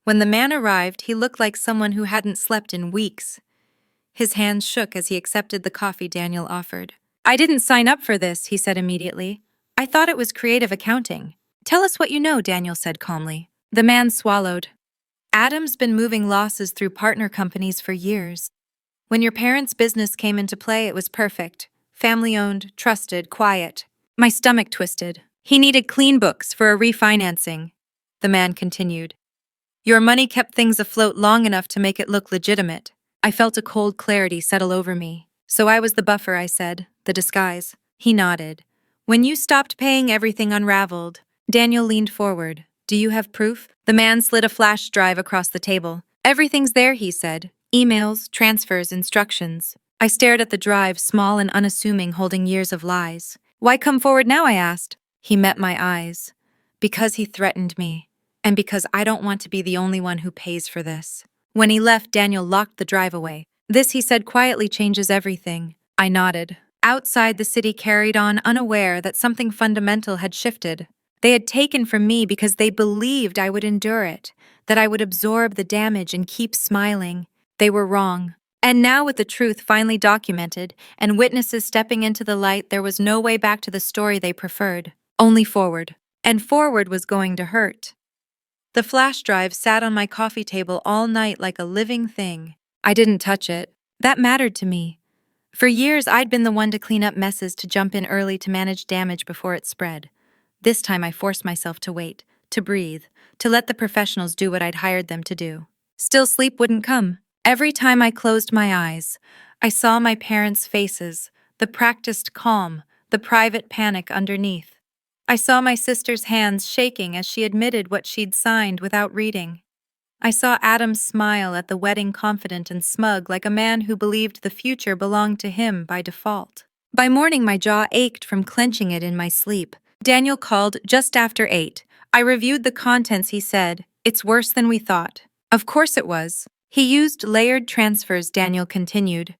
When the man arrived, he looked like someone who hadn't slept in weeks. His hands shook as he accepted the coffee Daniel offered. I didn't sign up for this, he said immediately. I thought it was creative accounting. Tell us what you know, Daniel said calmly. The man swallowed. Adam's been moving losses through partner companies for years. When your parents' business came into play, it was perfect. Family-owned, trusted, quiet. My stomach twisted. He needed clean books for a refinancing. The man continued. Your money kept things afloat long enough to make it look legitimate. I felt a cold clarity settle over me. So I was the buffer, I said, the disguise. He nodded. When you stopped paying, everything unraveled. Daniel leaned forward. Do you have proof? The man slid a flash drive across the table. Everything's there, he said. Emails, transfers, instructions. I stared at the drive, small and unassuming, holding years of lies. Why come forward now, I asked. He met my eyes. Because he threatened me. And because I don't want to be the only one who pays for this. When he left, Daniel locked the drive away. This, he said quietly, changes everything. I nodded. Outside, the city carried on, unaware that something fundamental had shifted. They had taken from me because they believed I would endure it, that I would absorb the damage and keep smiling. They were wrong. And now, with the truth finally documented and witnesses stepping into the light, there was no way back to the story they preferred. Only forward. And forward was going to hurt. The flash drive sat on my coffee table all night like a living thing. I didn't touch it. That mattered to me. For years, I'd been the one to clean up messes, to jump in early, to manage damage before it spread. This time I forced myself to wait, to breathe, to let the professionals do what I'd hired them to do. Still, sleep wouldn't come. Every time I closed my eyes, I saw my parents' faces, the practiced calm, the private panic underneath. I saw my sister's hands shaking as she admitted what she'd signed without reading. I saw Adam smile at the wedding, confident and smug, like a man who believed the future belonged to him by default. By morning, my jaw ached from clenching it in my sleep. Daniel called just after 8. I reviewed the contents, he said. It's worse than we thought. Of course it was. He used layered transfers, Daniel continued.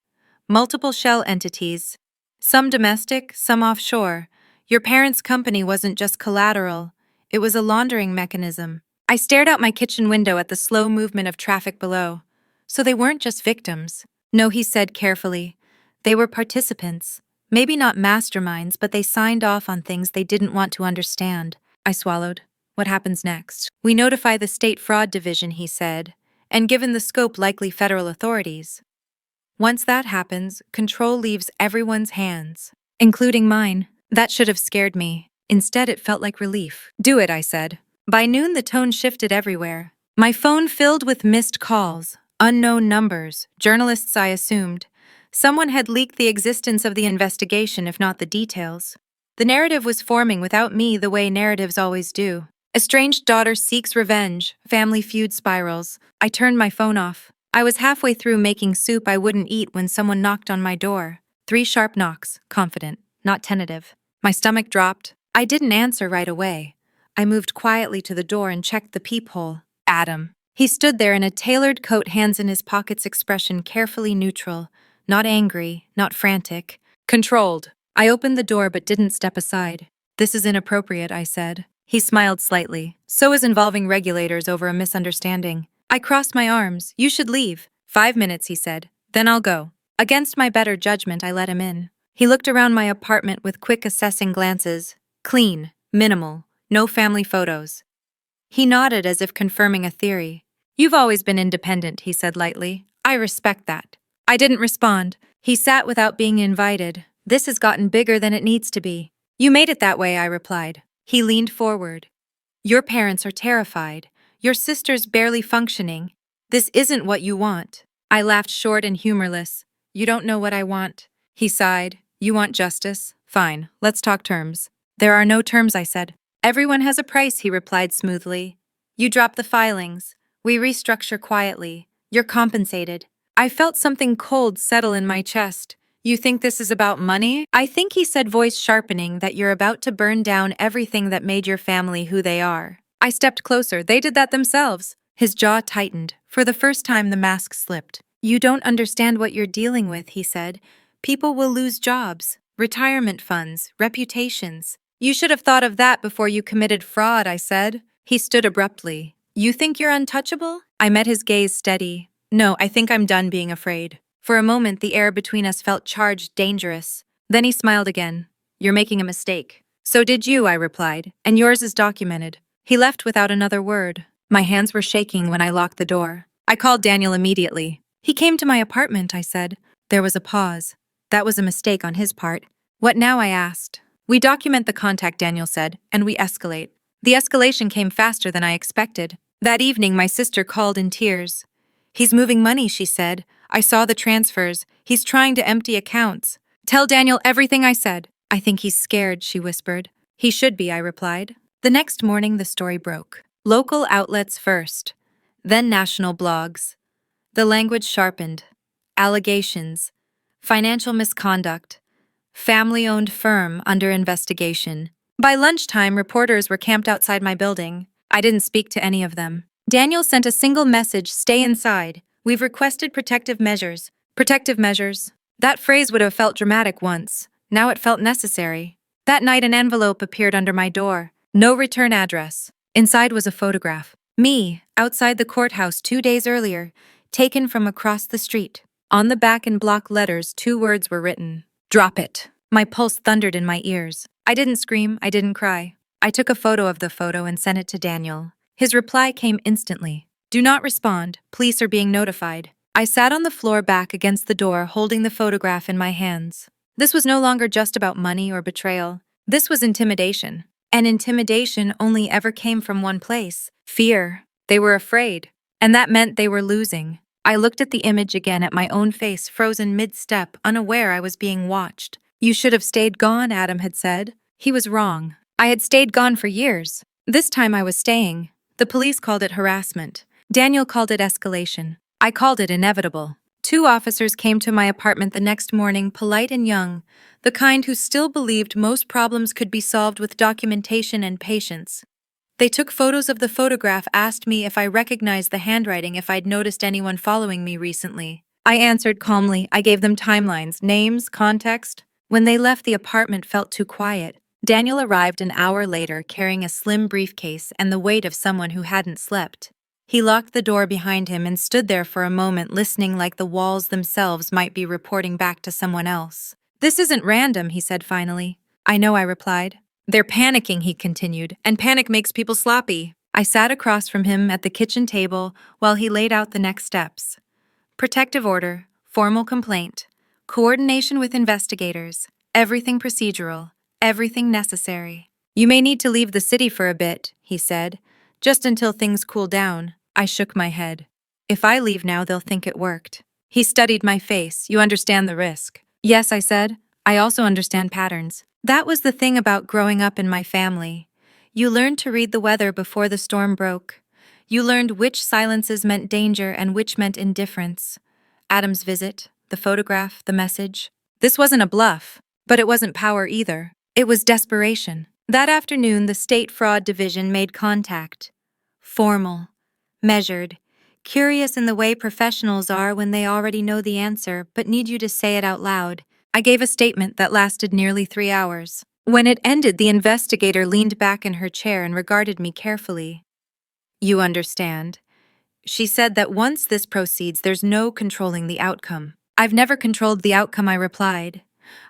Multiple shell entities. Some domestic, some offshore. Your parents' company wasn't just collateral. It was a laundering mechanism. I stared out my kitchen window at the slow movement of traffic below. So they weren't just victims. No, he said carefully. They were participants. Maybe not masterminds, but they signed off on things they didn't want to understand. I swallowed. What happens next? We notify the State Fraud Division, he said, and given the scope, likely federal authorities. Once that happens, control leaves everyone's hands, including mine. That should have scared me. Instead, it felt like relief. Do it, I said. By noon, the tone shifted everywhere. My phone filled with missed calls, unknown numbers, journalists, I assumed. Someone had leaked the existence of the investigation, if not the details. The narrative was forming without me, the way narratives always do. Estranged daughter seeks revenge, family feud spirals. I turned my phone off. I was halfway through making soup I wouldn't eat when someone knocked on my door. 3 sharp knocks, confident, not tentative. My stomach dropped. I didn't answer right away. I moved quietly to the door and checked the peephole. Adam. He stood there in a tailored coat, hands in his pockets, expression carefully neutral. Not angry, not frantic. Controlled. I opened the door but didn't step aside. This is inappropriate, I said. He smiled slightly. So is involving regulators over a misunderstanding. I crossed my arms. You should leave. 5 minutes, he said. Then I'll go. Against my better judgment, I let him in. He looked around my apartment with quick, assessing glances. Clean. Minimal. No family photos. He nodded as if confirming a theory. You've always been independent, he said lightly. I respect that. I didn't respond. He sat without being invited. This has gotten bigger than it needs to be. You made it that way, I replied. He leaned forward. Your parents are terrified. Your sister's barely functioning. This isn't what you want. I laughed, short and humorless. You don't know what I want. He sighed. You want justice? Fine, let's talk terms. There are no terms, I said. Everyone has a price, he replied smoothly. You drop the filings. We restructure quietly. You're compensated. I felt something cold settle in my chest. You think this is about money? I think, he said, voice sharpening, that you're about to burn down everything that made your family who they are. I stepped closer. They did that themselves. His jaw tightened. For the first time, the mask slipped. You don't understand what you're dealing with, he said. People will lose jobs, retirement funds, reputations. You should have thought of that before you committed fraud, I said. He stood abruptly. You think you're untouchable? I met his gaze steady. No, I think I'm done being afraid. For a moment, the air between us felt charged, dangerous. Then he smiled again. You're making a mistake. So did you, I replied, and yours is documented. He left without another word. My hands were shaking when I locked the door. I called Daniel immediately. He came to my apartment, I said. There was a pause. That was a mistake on his part. What now, I asked. We document the contact, Daniel said, and we escalate. The escalation came faster than I expected. That evening, my sister called in tears. He's moving money, she said. I saw the transfers. He's trying to empty accounts. Tell Daniel everything, I said. I think he's scared, she whispered. He should be, I replied. The next morning, the story broke. Local outlets first, then national blogs. The language sharpened. Allegations. Financial misconduct. Family-owned firm under investigation. By lunchtime, reporters were camped outside my building. I didn't speak to any of them. Daniel sent a single message, stay inside. We've requested protective measures. Protective measures. That phrase would have felt dramatic once. Now it felt necessary. That night, an envelope appeared under my door. No return address. Inside was a photograph. Me, outside the courthouse 2 days earlier, taken from across the street. On the back in block letters, 2 words were written. Drop it. My pulse thundered in my ears. I didn't scream, I didn't cry. I took a photo of the photo and sent it to Daniel. His reply came instantly. Do not respond. Police are being notified. I sat on the floor back against the door, holding the photograph in my hands. This was no longer just about money or betrayal. This was intimidation. And intimidation only ever came from one place: fear. They were afraid. And that meant they were losing. I looked at the image again, at my own face, frozen mid-step, unaware I was being watched. You should have stayed gone, Adam had said. He was wrong. I had stayed gone for years. This time I was staying. The police called it harassment. Daniel called it escalation. I called it inevitable. 2 officers came to my apartment the next morning, polite and young, the kind who still believed most problems could be solved with documentation and patience. They took photos of the photograph, asked me if I recognized the handwriting, if I'd noticed anyone following me recently. I answered calmly. I gave them timelines, names, context. When they left, the apartment felt too quiet. Daniel arrived an hour later, carrying a slim briefcase and the weight of someone who hadn't slept. He locked the door behind him and stood there for a moment, listening, like the walls themselves might be reporting back to someone else. This isn't random, he said finally. I know, I replied. They're panicking, he continued, and panic makes people sloppy. I sat across from him at the kitchen table while he laid out the next steps. Protective order, formal complaint, coordination with investigators, everything procedural, everything necessary. You may need to leave the city for a bit, he said, just until things cool down. I shook my head. If I leave now, they'll think it worked. He studied my face. You understand the risk. Yes, I said. I also understand patterns. That was the thing about growing up in my family. You learned to read the weather before the storm broke. You learned which silences meant danger and which meant indifference. Adam's visit, the photograph, the message. This wasn't a bluff, but it wasn't power either. It was desperation. That afternoon, the State Fraud Division made contact. Formal, measured, curious in the way professionals are when they already know the answer but need you to say it out loud. I gave a statement that lasted nearly 3 hours. When it ended, the investigator leaned back in her chair and regarded me carefully. You understand. She said that once this proceeds, there's no controlling the outcome. I've never controlled the outcome, I replied.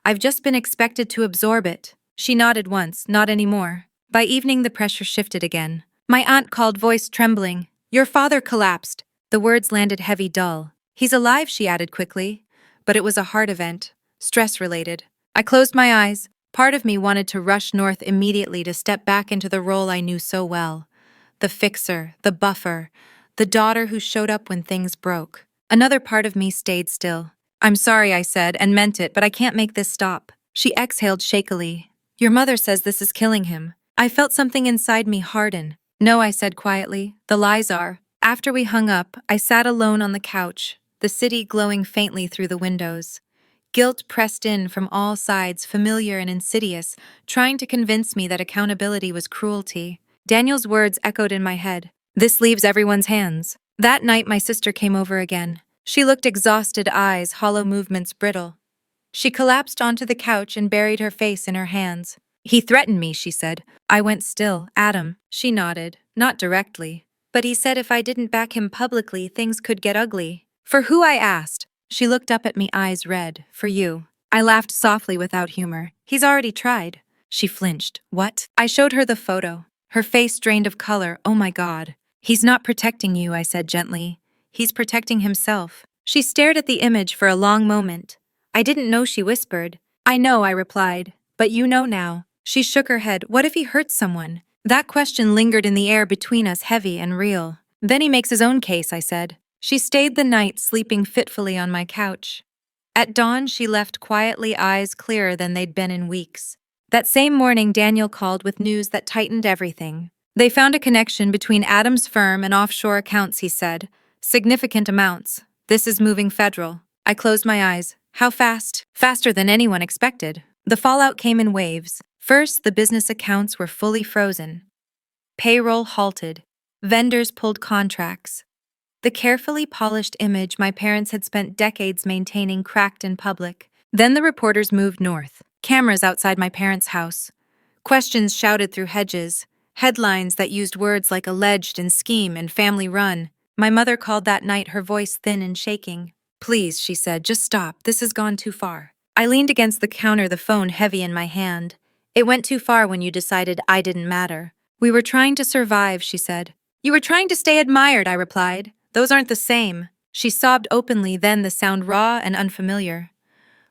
I've just been expected to absorb it. She nodded once, not anymore. By evening, the pressure shifted again. My aunt called, voice trembling. Your father collapsed. The words landed heavy, dull. He's alive, she added quickly. But it was a heart event, stress-related. I closed my eyes. Part of me wanted to rush north immediately, to step back into the role I knew so well. The fixer, the buffer, the daughter who showed up when things broke. Another part of me stayed still. I'm sorry, I said, and meant it, but I can't make this stop. She exhaled shakily. Your mother says this is killing him. I felt something inside me harden. No, I said quietly. The lies are. After we hung up, I sat alone on the couch, the city glowing faintly through the windows. Guilt pressed in from all sides, familiar and insidious, trying to convince me that accountability was cruelty. Daniel's words echoed in my head. This leaves everyone's hands. That night, my sister came over again. She looked exhausted, eyes, hollow movements, brittle. She collapsed onto the couch and buried her face in her hands. He threatened me, she said. I went still. Adam. She nodded. Not directly. But he said if I didn't back him publicly, things could get ugly. For who, I asked. She looked up at me, eyes red. For you. I laughed softly without humor. He's already tried. She flinched. What? I showed her the photo. Her face drained of color. Oh my God. He's not protecting you, I said gently. He's protecting himself. She stared at the image for a long moment. I didn't know she whispered. I know, I replied. But you know now. She shook her head. What if he hurts someone? That question lingered in the air between us, heavy and real. Then he makes his own case, I said. She stayed the night, sleeping fitfully on my couch. At dawn, she left quietly, eyes clearer than they'd been in weeks. That same morning, Daniel called with news that tightened everything. They found a connection between Adam's firm and offshore accounts, he said. Significant amounts. This is moving federal. I closed my eyes. How fast? Faster than anyone expected. The fallout came in waves. First, the business accounts were fully frozen. Payroll halted. Vendors pulled contracts. The carefully polished image my parents had spent decades maintaining cracked in public. Then the reporters moved north. Cameras outside my parents' house. Questions shouted through hedges. Headlines that used words like alleged and scheme and family run. My mother called that night, her voice thin and shaking. Please, she said, just stop. This has gone too far. I leaned against the counter, the phone heavy in my hand. It went too far when you decided I didn't matter. We were trying to survive, she said. You were trying to stay admired, I replied. Those aren't the same. She sobbed openly, then the sound raw and unfamiliar.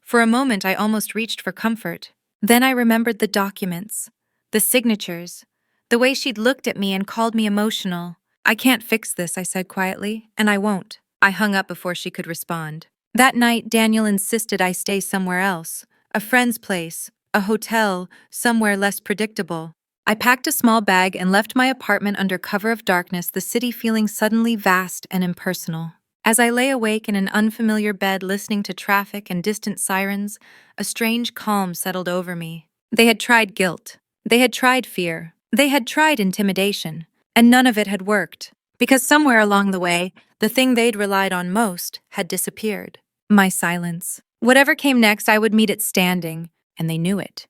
For a moment, I almost reached for comfort. Then I remembered the documents, the signatures, the way she'd looked at me and called me emotional. I can't fix this, I said quietly, and I won't. I hung up before she could respond. That night, Daniel insisted I stay somewhere else, a friend's place, a hotel, somewhere less predictable. I packed a small bag and left my apartment under cover of darkness, the city feeling suddenly vast and impersonal. As I lay awake in an unfamiliar bed listening to traffic and distant sirens, a strange calm settled over me. They had tried guilt. They had tried fear. They had tried intimidation. And none of it had worked. Because somewhere along the way, the thing they'd relied on most had disappeared. My silence. Whatever came next, I would meet it standing, and they knew it.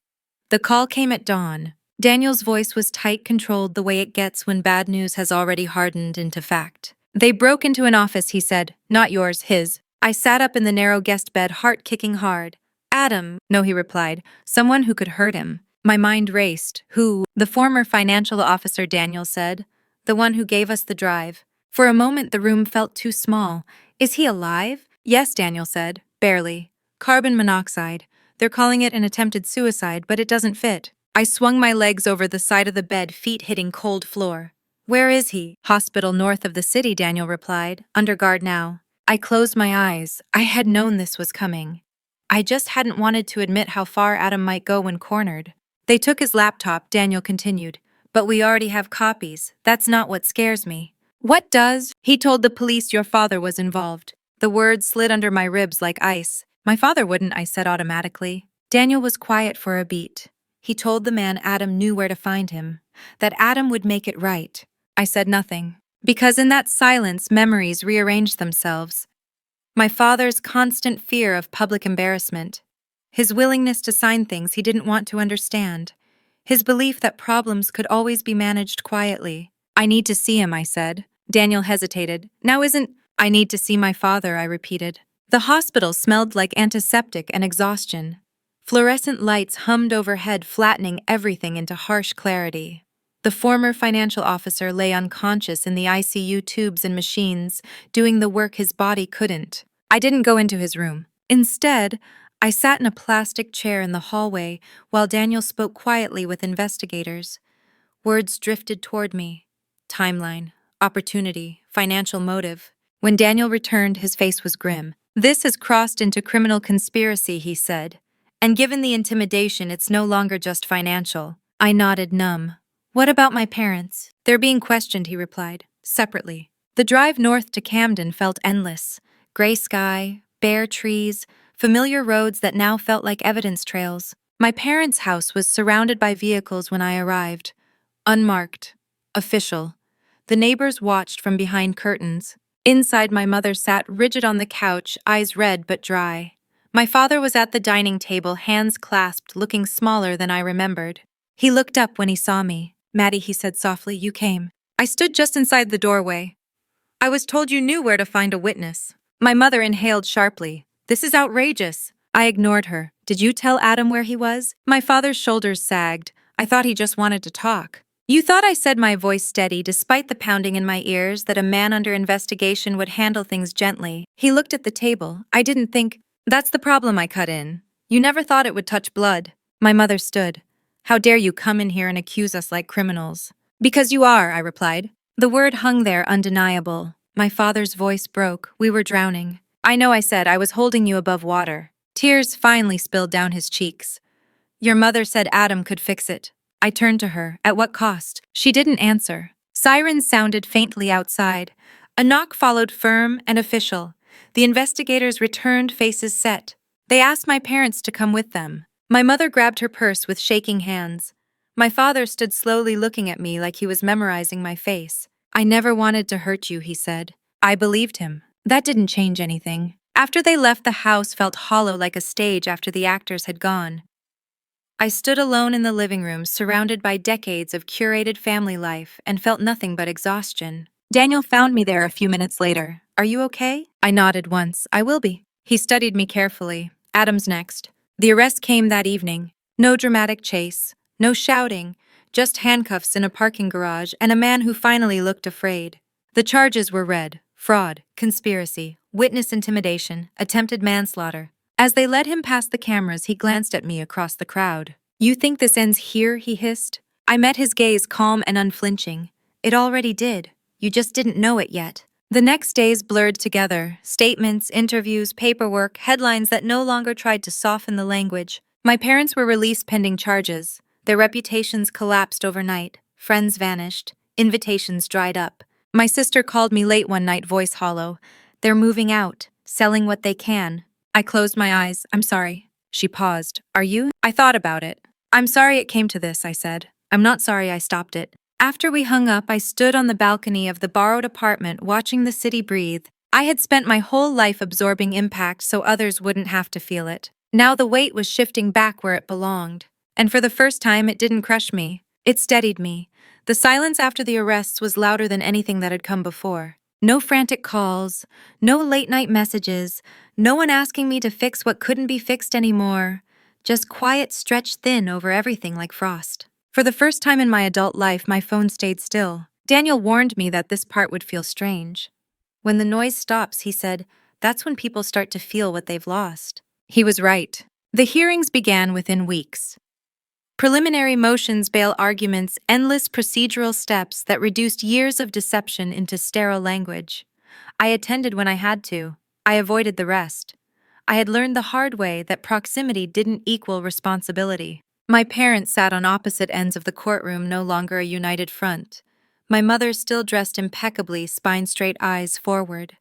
The call came at dawn. Daniel's voice was tight, controlled, the way it gets when bad news has already hardened into fact. They broke into an office, he said. Not yours, his. I sat up in the narrow guest bed, heart kicking hard. Adam. No, he replied. Someone who could hurt him. My mind raced. Who? The former financial officer, Daniel said. The one who gave us the drive. For a moment, the room felt too small. Is he alive? Yes, Daniel said. Barely. Carbon monoxide. They're calling it an attempted suicide, but it doesn't fit. I swung my legs over the side of the bed, feet hitting cold floor. Where is he? Hospital north of the city, Daniel replied. Under guard now. I closed my eyes. I had known this was coming. I just hadn't wanted to admit how far Adam might go when cornered. They took his laptop, Daniel continued. But we already have copies. That's not what scares me. What does? He told the police your father was involved. The words slid under my ribs like ice. My father wouldn't, I said automatically. Daniel was quiet for a beat. He told the man Adam knew where to find him, that Adam would make it right. I said nothing, because in that silence, memories rearranged themselves. My father's constant fear of public embarrassment, his willingness to sign things he didn't want to understand, his belief that problems could always be managed quietly. I need to see him, I said. Daniel hesitated. I need to see my father, I repeated. The hospital smelled like antiseptic and exhaustion. Fluorescent lights hummed overhead, flattening everything into harsh clarity. The former financial officer lay unconscious in the ICU tubes and machines, doing the work his body couldn't. I didn't go into his room. Instead, I sat in a plastic chair in the hallway while Daniel spoke quietly with investigators. Words drifted toward me. Timeline, opportunity, financial motive. When Daniel returned, his face was grim. This has crossed into criminal conspiracy, he said. And given the intimidation, it's no longer just financial. I nodded, numb. What about my parents? They're being questioned, he replied, separately. The drive north to Camden felt endless. Gray sky, bare trees, familiar roads that now felt like evidence trails. My parents' house was surrounded by vehicles when I arrived. Unmarked. Official. The neighbors watched from behind curtains. Inside, my mother sat rigid on the couch, eyes red but dry. My father was at the dining table, hands clasped, looking smaller than I remembered. He looked up when he saw me. Maddie, he said softly, you came. I stood just inside the doorway. I was told you knew where to find a witness. My mother inhaled sharply. This is outrageous. I ignored her. Did you tell Adam where he was? My father's shoulders sagged. I thought he just wanted to talk. You thought I said, my voice steady despite the pounding in my ears, that a man under investigation would handle things gently. He looked at the table. I didn't think. That's the problem, I cut in. You never thought it would touch blood. My mother stood. How dare you come in here and accuse us like criminals? Because you are, I replied. The word hung there undeniable. My father's voice broke. We were drowning. I know, I said. I was holding you above water. Tears finally spilled down his cheeks. Your mother said Adam could fix it. I turned to her. At what cost? She didn't answer. Sirens sounded faintly outside. A knock followed, firm and official. The investigators returned, faces set. They asked my parents to come with them. My mother grabbed her purse with shaking hands. My father stood slowly looking at me like he was memorizing my face. I never wanted to hurt you, he said. I believed him. That didn't change anything. After they left, the house felt hollow like a stage after the actors had gone. I stood alone in the living room, surrounded by decades of curated family life, and felt nothing but exhaustion. Daniel found me there a few minutes later. Are you okay? I nodded once. I will be. He studied me carefully. Adam's next. The arrest came that evening. No dramatic chase. No shouting. Just handcuffs in a parking garage and a man who finally looked afraid. The charges were read. Fraud, conspiracy, witness intimidation, attempted manslaughter. As they led him past the cameras, he glanced at me across the crowd. You think this ends here? He hissed. I met his gaze, calm and unflinching. It already did. You just didn't know it yet. The next days blurred together. Statements, interviews, paperwork, headlines that no longer tried to soften the language. My parents were released pending charges. Their reputations collapsed overnight. Friends vanished. Invitations dried up. My sister called me late one night, voice hollow. They're moving out, selling what they can. I closed my eyes. I'm sorry. She paused. Are you? I thought about it. I'm sorry it came to this, I said. I'm not sorry I stopped it. After we hung up, I stood on the balcony of the borrowed apartment, watching the city breathe. I had spent my whole life absorbing impact so others wouldn't have to feel it. Now the weight was shifting back where it belonged. And for the first time, it didn't crush me. It steadied me. The silence after the arrests was louder than anything that had come before. No frantic calls, no late-night messages, no one asking me to fix what couldn't be fixed anymore. Just quiet stretched thin over everything like frost. For the first time in my adult life, my phone stayed still. Daniel warned me that this part would feel strange. When the noise stops, he said, that's when people start to feel what they've lost. He was right. The hearings began within weeks. Preliminary motions, bail arguments, endless procedural steps that reduced years of deception into sterile language. I attended when I had to. I avoided the rest. I had learned the hard way that proximity didn't equal responsibility. My parents sat on opposite ends of the courtroom, no longer a united front. My mother still dressed impeccably, spine-straight, eyes forward.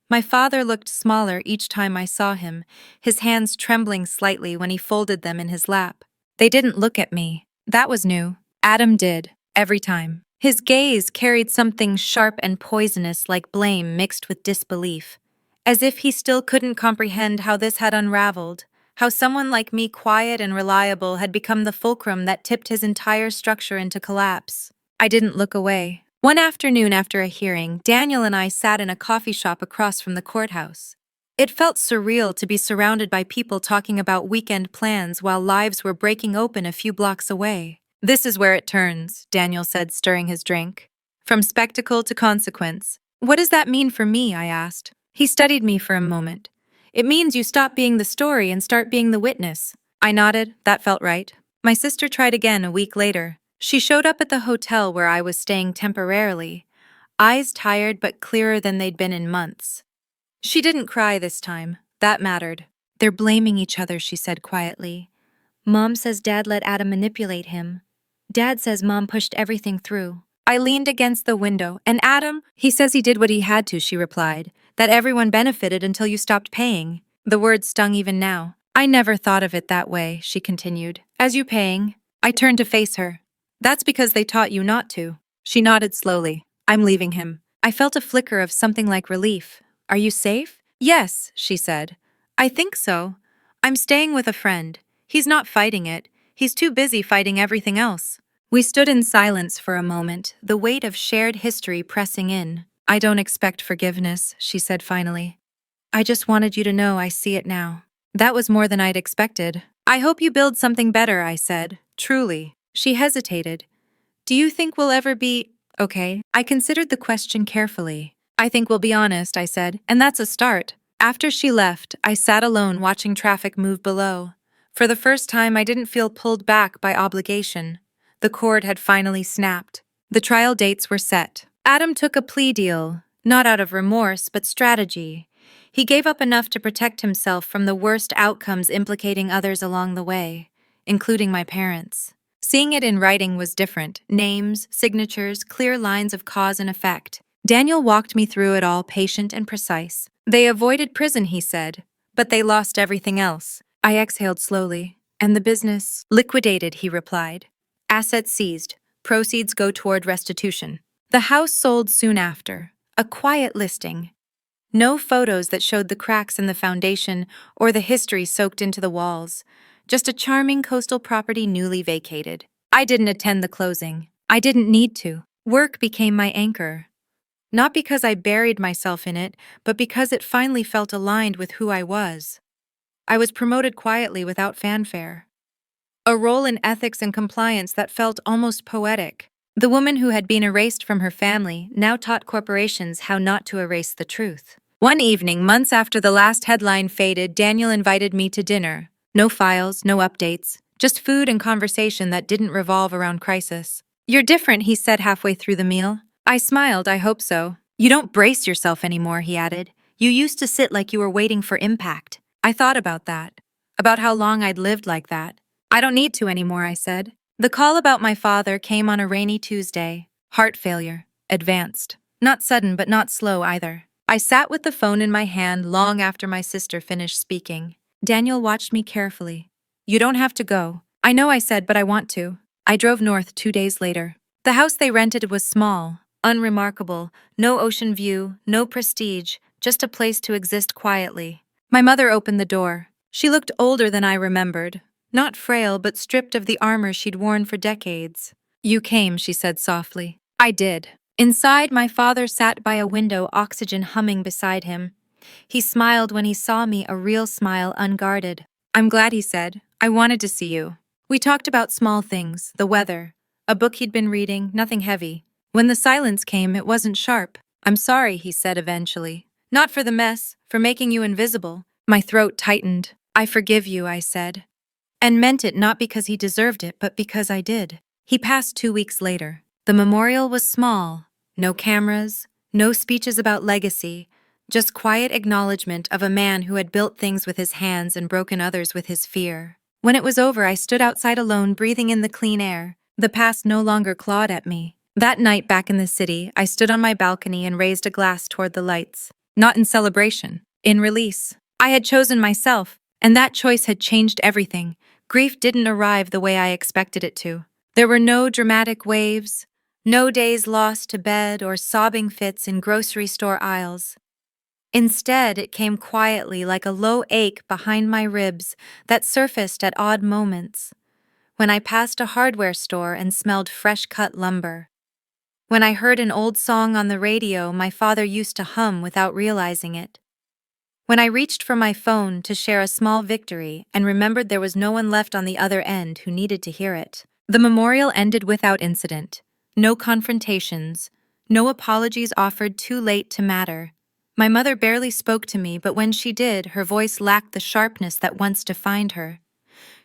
My father looked smaller each time I saw him, his hands trembling slightly when he folded them in his lap. They didn't look at me. That was new. Adam did, every time. His gaze carried something sharp and poisonous, like blame mixed with disbelief. As if he still couldn't comprehend how this had unraveled, how someone like me, quiet and reliable, had become the fulcrum that tipped his entire structure into collapse. I didn't look away. One afternoon after a hearing, Daniel and I sat in a coffee shop across from the courthouse. It felt surreal to be surrounded by people talking about weekend plans while lives were breaking open a few blocks away. This is where it turns, Daniel said, stirring his drink. From spectacle to consequence. What does that mean for me? I asked. He studied me for a moment. It means you stop being the story and start being the witness. I nodded. That felt right. My sister tried again a week later. She showed up at the hotel where I was staying temporarily, eyes tired but clearer than they'd been in months. She didn't cry this time. That mattered. They're blaming each other, she said quietly. Mom says Dad let Adam manipulate him. Dad says Mom pushed everything through. I leaned against the window. And Adam? He says he did what he had to, she replied. That everyone benefited until you stopped paying. The words stung even now. I never thought of it that way, she continued. As you paying? I turned to face her. That's because they taught you not to. She nodded slowly. I'm leaving him. I felt a flicker of something like relief. Are you safe? Yes, she said. I think so. I'm staying with a friend. He's not fighting it. He's too busy fighting everything else. We stood in silence for a moment, the weight of shared history pressing in. I don't expect forgiveness, she said finally. I just wanted you to know I see it now. That was more than I'd expected. I hope you build something better, I said. Truly. She hesitated. Do you think we'll ever be okay? I considered the question carefully. I think we'll be honest, I said, and that's a start. After she left, I sat alone watching traffic move below. For the first time, I didn't feel pulled back by obligation. The cord had finally snapped. The trial dates were set. Adam took a plea deal, not out of remorse, but strategy. He gave up enough to protect himself from the worst outcomes implicating others along the way, including my parents. Seeing it in writing was different. Names, signatures, clear lines of cause and effect. Daniel walked me through it all, patient and precise. They avoided prison, he said, but they lost everything else. I exhaled slowly. And the business? Liquidated, he replied. Assets seized. Proceeds go toward restitution. The house sold soon after. A quiet listing. No photos that showed the cracks in the foundation or the history soaked into the walls. Just a charming coastal property newly vacated. I didn't attend the closing. I didn't need to. Work became my anchor. Not because I buried myself in it, but because it finally felt aligned with who I was. I was promoted quietly without fanfare. A role in ethics and compliance that felt almost poetic. The woman who had been erased from her family now taught corporations how not to erase the truth. One evening, months after the last headline faded, Daniel invited me to dinner. No files, no updates, just food and conversation that didn't revolve around crisis. You're different, he said halfway through the meal. I smiled, I hope so. You don't brace yourself anymore, he added. You used to sit like you were waiting for impact. I thought about that. About how long I'd lived like that. I don't need to anymore, I said. The call about my father came on a rainy Tuesday. Heart failure. Advanced. Not sudden, but not slow either. I sat with the phone in my hand long after my sister finished speaking. Daniel watched me carefully. You don't have to go. I know, I said, but I want to. I drove north 2 days later. The house they rented was small, unremarkable, no ocean view, no prestige, just a place to exist quietly. My mother opened the door. She looked older than I remembered. Not frail, but stripped of the armor she'd worn for decades. You came, she said softly. I did. Inside, my father sat by a window, oxygen humming beside him. He smiled when he saw me, a real smile, unguarded. I'm glad, he said. I wanted to see you. We talked about small things, the weather, a book he'd been reading, nothing heavy. When the silence came, it wasn't sharp. I'm sorry, he said eventually. Not for the mess, for making you invisible. My throat tightened. I forgive you, I said. And meant it not because he deserved it, but because I did. He passed 2 weeks later. The memorial was small. No cameras, no speeches about legacy, just quiet acknowledgement of a man who had built things with his hands and broken others with his fear. When it was over, I stood outside alone, breathing in the clean air. The past no longer clawed at me. That night back in the city, I stood on my balcony and raised a glass toward the lights. Not in celebration, in release. I had chosen myself, and that choice had changed everything. Grief didn't arrive the way I expected it to. There were no dramatic waves, no days lost to bed or sobbing fits in grocery store aisles. Instead, it came quietly like a low ache behind my ribs that surfaced at odd moments. When I passed a hardware store and smelled fresh-cut lumber. When I heard an old song on the radio my father used to hum without realizing it. When I reached for my phone to share a small victory and remembered there was no one left on the other end who needed to hear it. The memorial ended without incident. No confrontations. No apologies offered too late to matter. My mother barely spoke to me, but when she did, her voice lacked the sharpness that once defined her.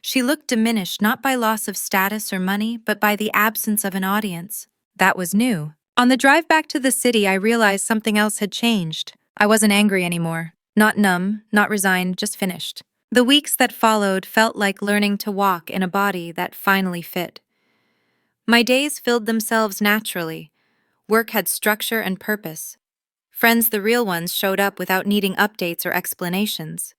She looked diminished not by loss of status or money, but by the absence of an audience. That was new. On the drive back to the city, I realized something else had changed. I wasn't angry anymore. Not numb, not resigned, just finished. The weeks that followed felt like learning to walk in a body that finally fit. My days filled themselves naturally. Work had structure and purpose. Friends, the real ones, showed up without needing updates or explanations.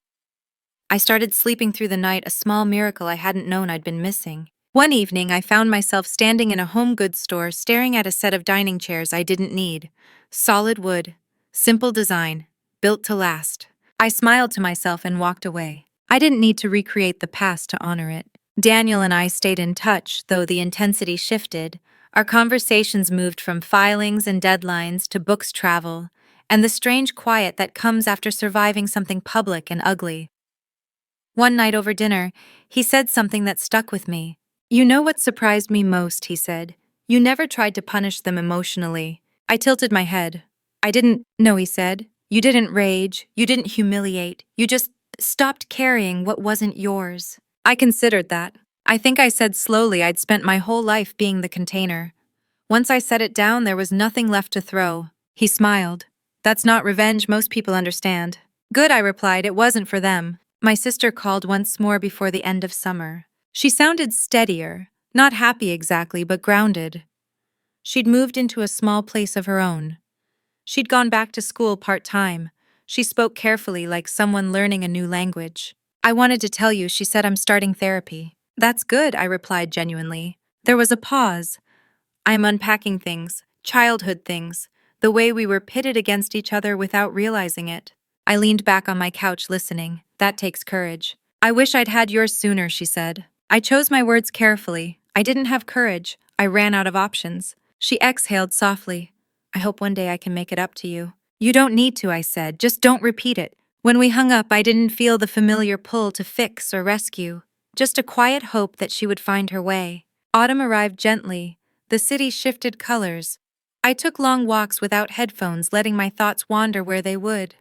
I started sleeping through the night, a small miracle I hadn't known I'd been missing. One evening, I found myself standing in a home goods store staring at a set of dining chairs I didn't need. Solid wood, simple design, built to last. I smiled to myself and walked away. I didn't need to recreate the past to honor it. Daniel and I stayed in touch, though the intensity shifted. Our conversations moved from filings and deadlines to books travel, and the strange quiet that comes after surviving something public and ugly. One night over dinner, he said something that stuck with me. You know what surprised me most, he said. You never tried to punish them emotionally. I tilted my head. I didn't. No, he said. You didn't rage. You didn't humiliate. You just stopped carrying what wasn't yours. I considered that. I think I said slowly I'd spent my whole life being the container. Once I set it down, there was nothing left to throw. He smiled. That's not revenge most people understand. Good, I replied, it wasn't for them. My sister called once more before the end of summer. She sounded steadier, not happy exactly, but grounded. She'd moved into a small place of her own. She'd gone back to school part-time. She spoke carefully like someone learning a new language. I wanted to tell you, she said, I'm starting therapy. That's good, I replied genuinely. There was a pause. I'm unpacking things, childhood things, the way we were pitted against each other without realizing it. I leaned back on my couch listening. That takes courage. I wish I'd had yours sooner, she said. I chose my words carefully. I didn't have courage. I ran out of options. She exhaled softly. I hope one day I can make it up to you. You don't need to, I said. Just don't repeat it. When we hung up, I didn't feel the familiar pull to fix or rescue. Just a quiet hope that she would find her way. Autumn arrived gently. The city shifted colors. I took long walks without headphones, letting my thoughts wander where they would.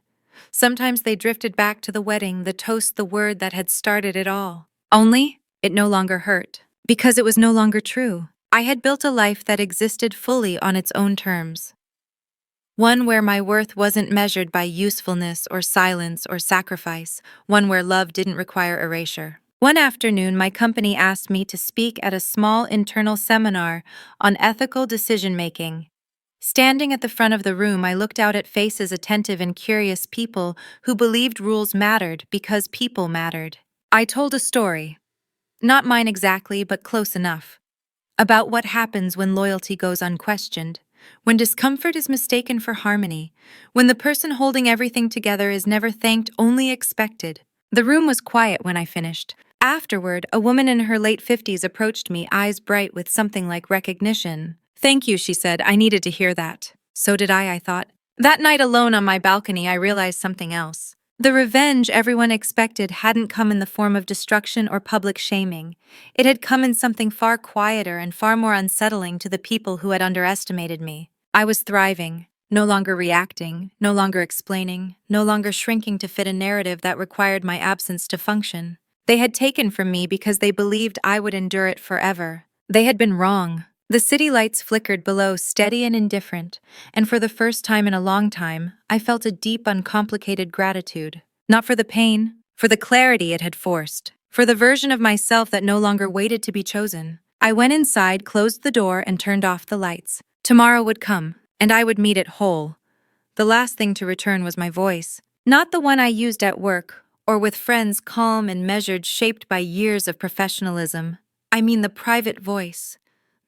Sometimes they drifted back to the wedding, the toast, the word that had started it all. Only, it no longer hurt. Because it was no longer true. I had built a life that existed fully on its own terms. One where my worth wasn't measured by usefulness or silence or sacrifice, one where love didn't require erasure. One afternoon, my company asked me to speak at a small internal seminar on ethical decision-making. Standing at the front of the room, I looked out at faces attentive and curious people who believed rules mattered because people mattered. I told a story. Not mine exactly, but close enough. About what happens when loyalty goes unquestioned, when discomfort is mistaken for harmony, when the person holding everything together is never thanked, only expected. The room was quiet when I finished. Afterward, a woman in her late 50s approached me, eyes bright with something like recognition. Thank you, she said. I needed to hear that. So did I thought. That night alone on my balcony, I realized something else. The revenge everyone expected hadn't come in the form of destruction or public shaming. It had come in something far quieter and far more unsettling to the people who had underestimated me. I was thriving, no longer reacting, no longer explaining, no longer shrinking to fit a narrative that required my absence to function. They had taken from me because they believed I would endure it forever. They had been wrong. The city lights flickered below, steady and indifferent, and for the first time in a long time, I felt a deep, uncomplicated gratitude. Not for the pain, for the clarity it had forced, for the version of myself that no longer waited to be chosen. I went inside, closed the door, and turned off the lights. Tomorrow would come, and I would meet it whole. The last thing to return was my voice. Not the one I used at work, or with friends, calm and measured, shaped by years of professionalism. I mean the private voice.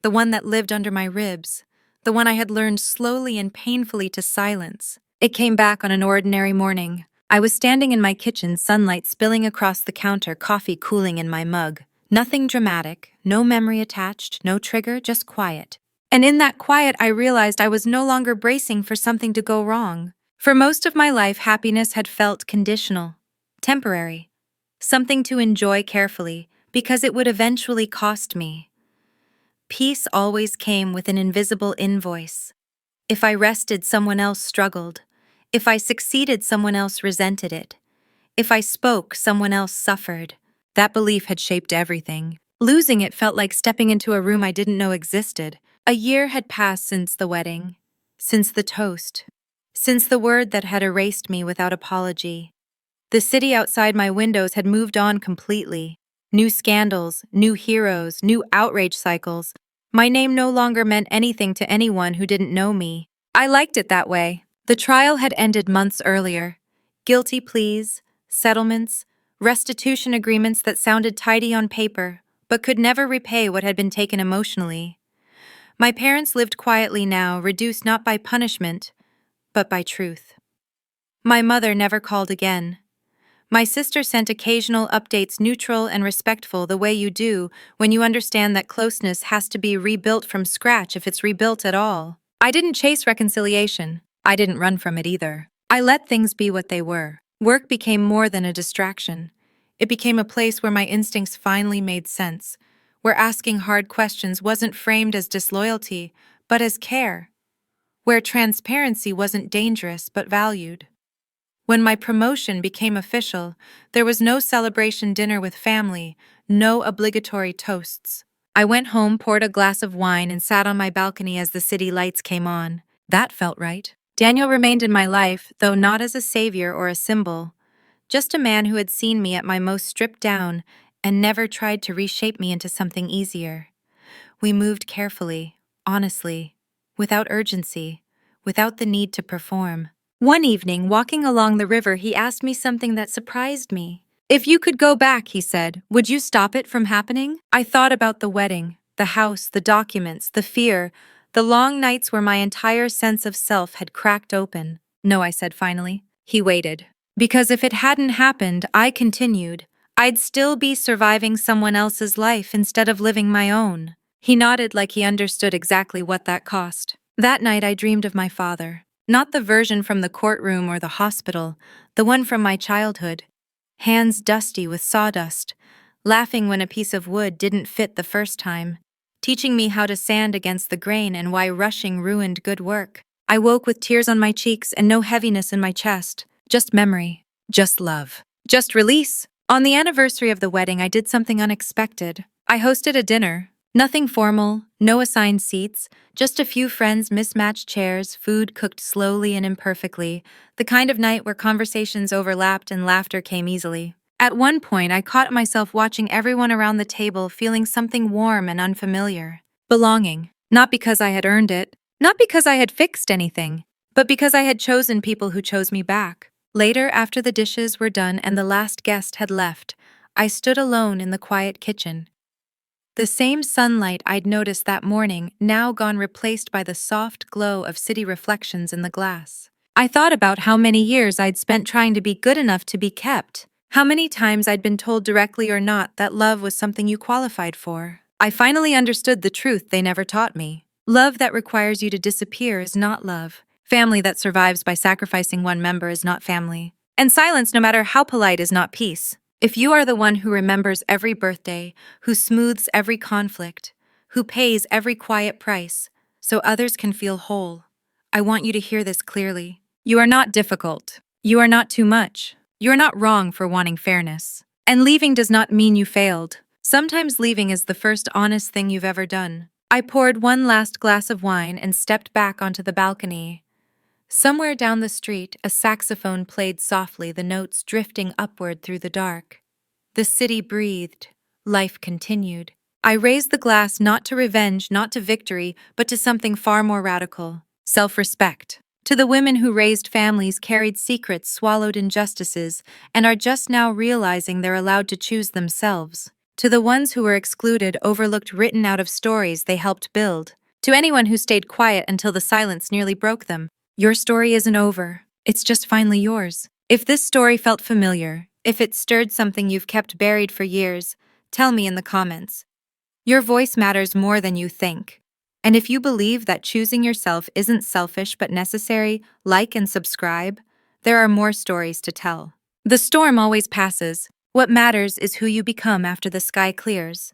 The one that lived under my ribs, the one I had learned slowly and painfully to silence. It came back on an ordinary morning. I was standing in my kitchen, sunlight spilling across the counter, coffee cooling in my mug. Nothing dramatic, no memory attached, no trigger, just quiet. And in that quiet, I realized I was no longer bracing for something to go wrong. For most of my life, happiness had felt conditional, temporary, something to enjoy carefully, because it would eventually cost me. Peace always came with an invisible invoice. If I rested, someone else struggled. If I succeeded, someone else resented it. If I spoke, someone else suffered. That belief had shaped everything. Losing it felt like stepping into a room I didn't know existed. A year had passed since the wedding, since the toast, since the word that had erased me without apology. The city outside my windows had moved on completely. New scandals, new heroes, new outrage cycles. My name no longer meant anything to anyone who didn't know me. I liked it that way. The trial had ended months earlier. Guilty pleas, settlements, restitution agreements that sounded tidy on paper, but could never repay what had been taken emotionally. My parents lived quietly now, reduced not by punishment, but by truth. My mother never called again. My sister sent occasional updates, neutral and respectful, the way you do when you understand that closeness has to be rebuilt from scratch if it's rebuilt at all. I didn't chase reconciliation. I didn't run from it either. I let things be what they were. Work became more than a distraction. It became a place where my instincts finally made sense, where asking hard questions wasn't framed as disloyalty, but as care, where transparency wasn't dangerous but valued. When my promotion became official, there was no celebration dinner with family, no obligatory toasts. I went home, poured a glass of wine, and sat on my balcony as the city lights came on. That felt right. Daniel remained in my life, though not as a savior or a symbol, just a man who had seen me at my most stripped down and never tried to reshape me into something easier. We moved carefully, honestly, without urgency, without the need to perform. One evening, walking along the river, he asked me something that surprised me. "If you could go back," he said, "would you stop it from happening?" I thought about the wedding, the house, the documents, the fear, the long nights where my entire sense of self had cracked open. "No," I said finally. He waited. "Because if it hadn't happened," I continued, "I'd still be surviving someone else's life instead of living my own." He nodded like he understood exactly what that cost. That night I dreamed of my father. Not the version from the courtroom or the hospital, the one from my childhood. Hands dusty with sawdust, laughing when a piece of wood didn't fit the first time, teaching me how to sand against the grain and why rushing ruined good work. I woke with tears on my cheeks and no heaviness in my chest. Just memory. Just love. Just release. On the anniversary of the wedding, I did something unexpected. I hosted a dinner. Nothing formal, no assigned seats, just a few friends, mismatched chairs, food cooked slowly and imperfectly, the kind of night where conversations overlapped and laughter came easily. At one point, I caught myself watching everyone around the table feeling something warm and unfamiliar. Belonging. Not because I had earned it, not because I had fixed anything, but because I had chosen people who chose me back. Later, after the dishes were done and the last guest had left, I stood alone in the quiet kitchen. The same sunlight I'd noticed that morning, now gone, replaced by the soft glow of city reflections in the glass. I thought about how many years I'd spent trying to be good enough to be kept. How many times I'd been told, directly or not, that love was something you qualified for. I finally understood the truth they never taught me. Love that requires you to disappear is not love. Family that survives by sacrificing one member is not family. And silence, no matter how polite, is not peace. If you are the one who remembers every birthday, who smooths every conflict, who pays every quiet price, so others can feel whole, I want you to hear this clearly. You are not difficult. You are not too much. You are not wrong for wanting fairness. And leaving does not mean you failed. Sometimes leaving is the first honest thing you've ever done. I poured one last glass of wine and stepped back onto the balcony. Somewhere down the street, a saxophone played softly, the notes drifting upward through the dark. The city breathed. Life continued. I raised the glass not to revenge, not to victory, but to something far more radical: self-respect. To the women who raised families, carried secrets, swallowed injustices, and are just now realizing they're allowed to choose themselves. To the ones who were excluded, overlooked, written out of stories they helped build. To anyone who stayed quiet until the silence nearly broke them. Your story isn't over. It's just finally yours. If this story felt familiar, if it stirred something you've kept buried for years, tell me in the comments. Your voice matters more than you think. And if you believe that choosing yourself isn't selfish but necessary, like and subscribe. There are more stories to tell. The storm always passes. What matters is who you become after the sky clears.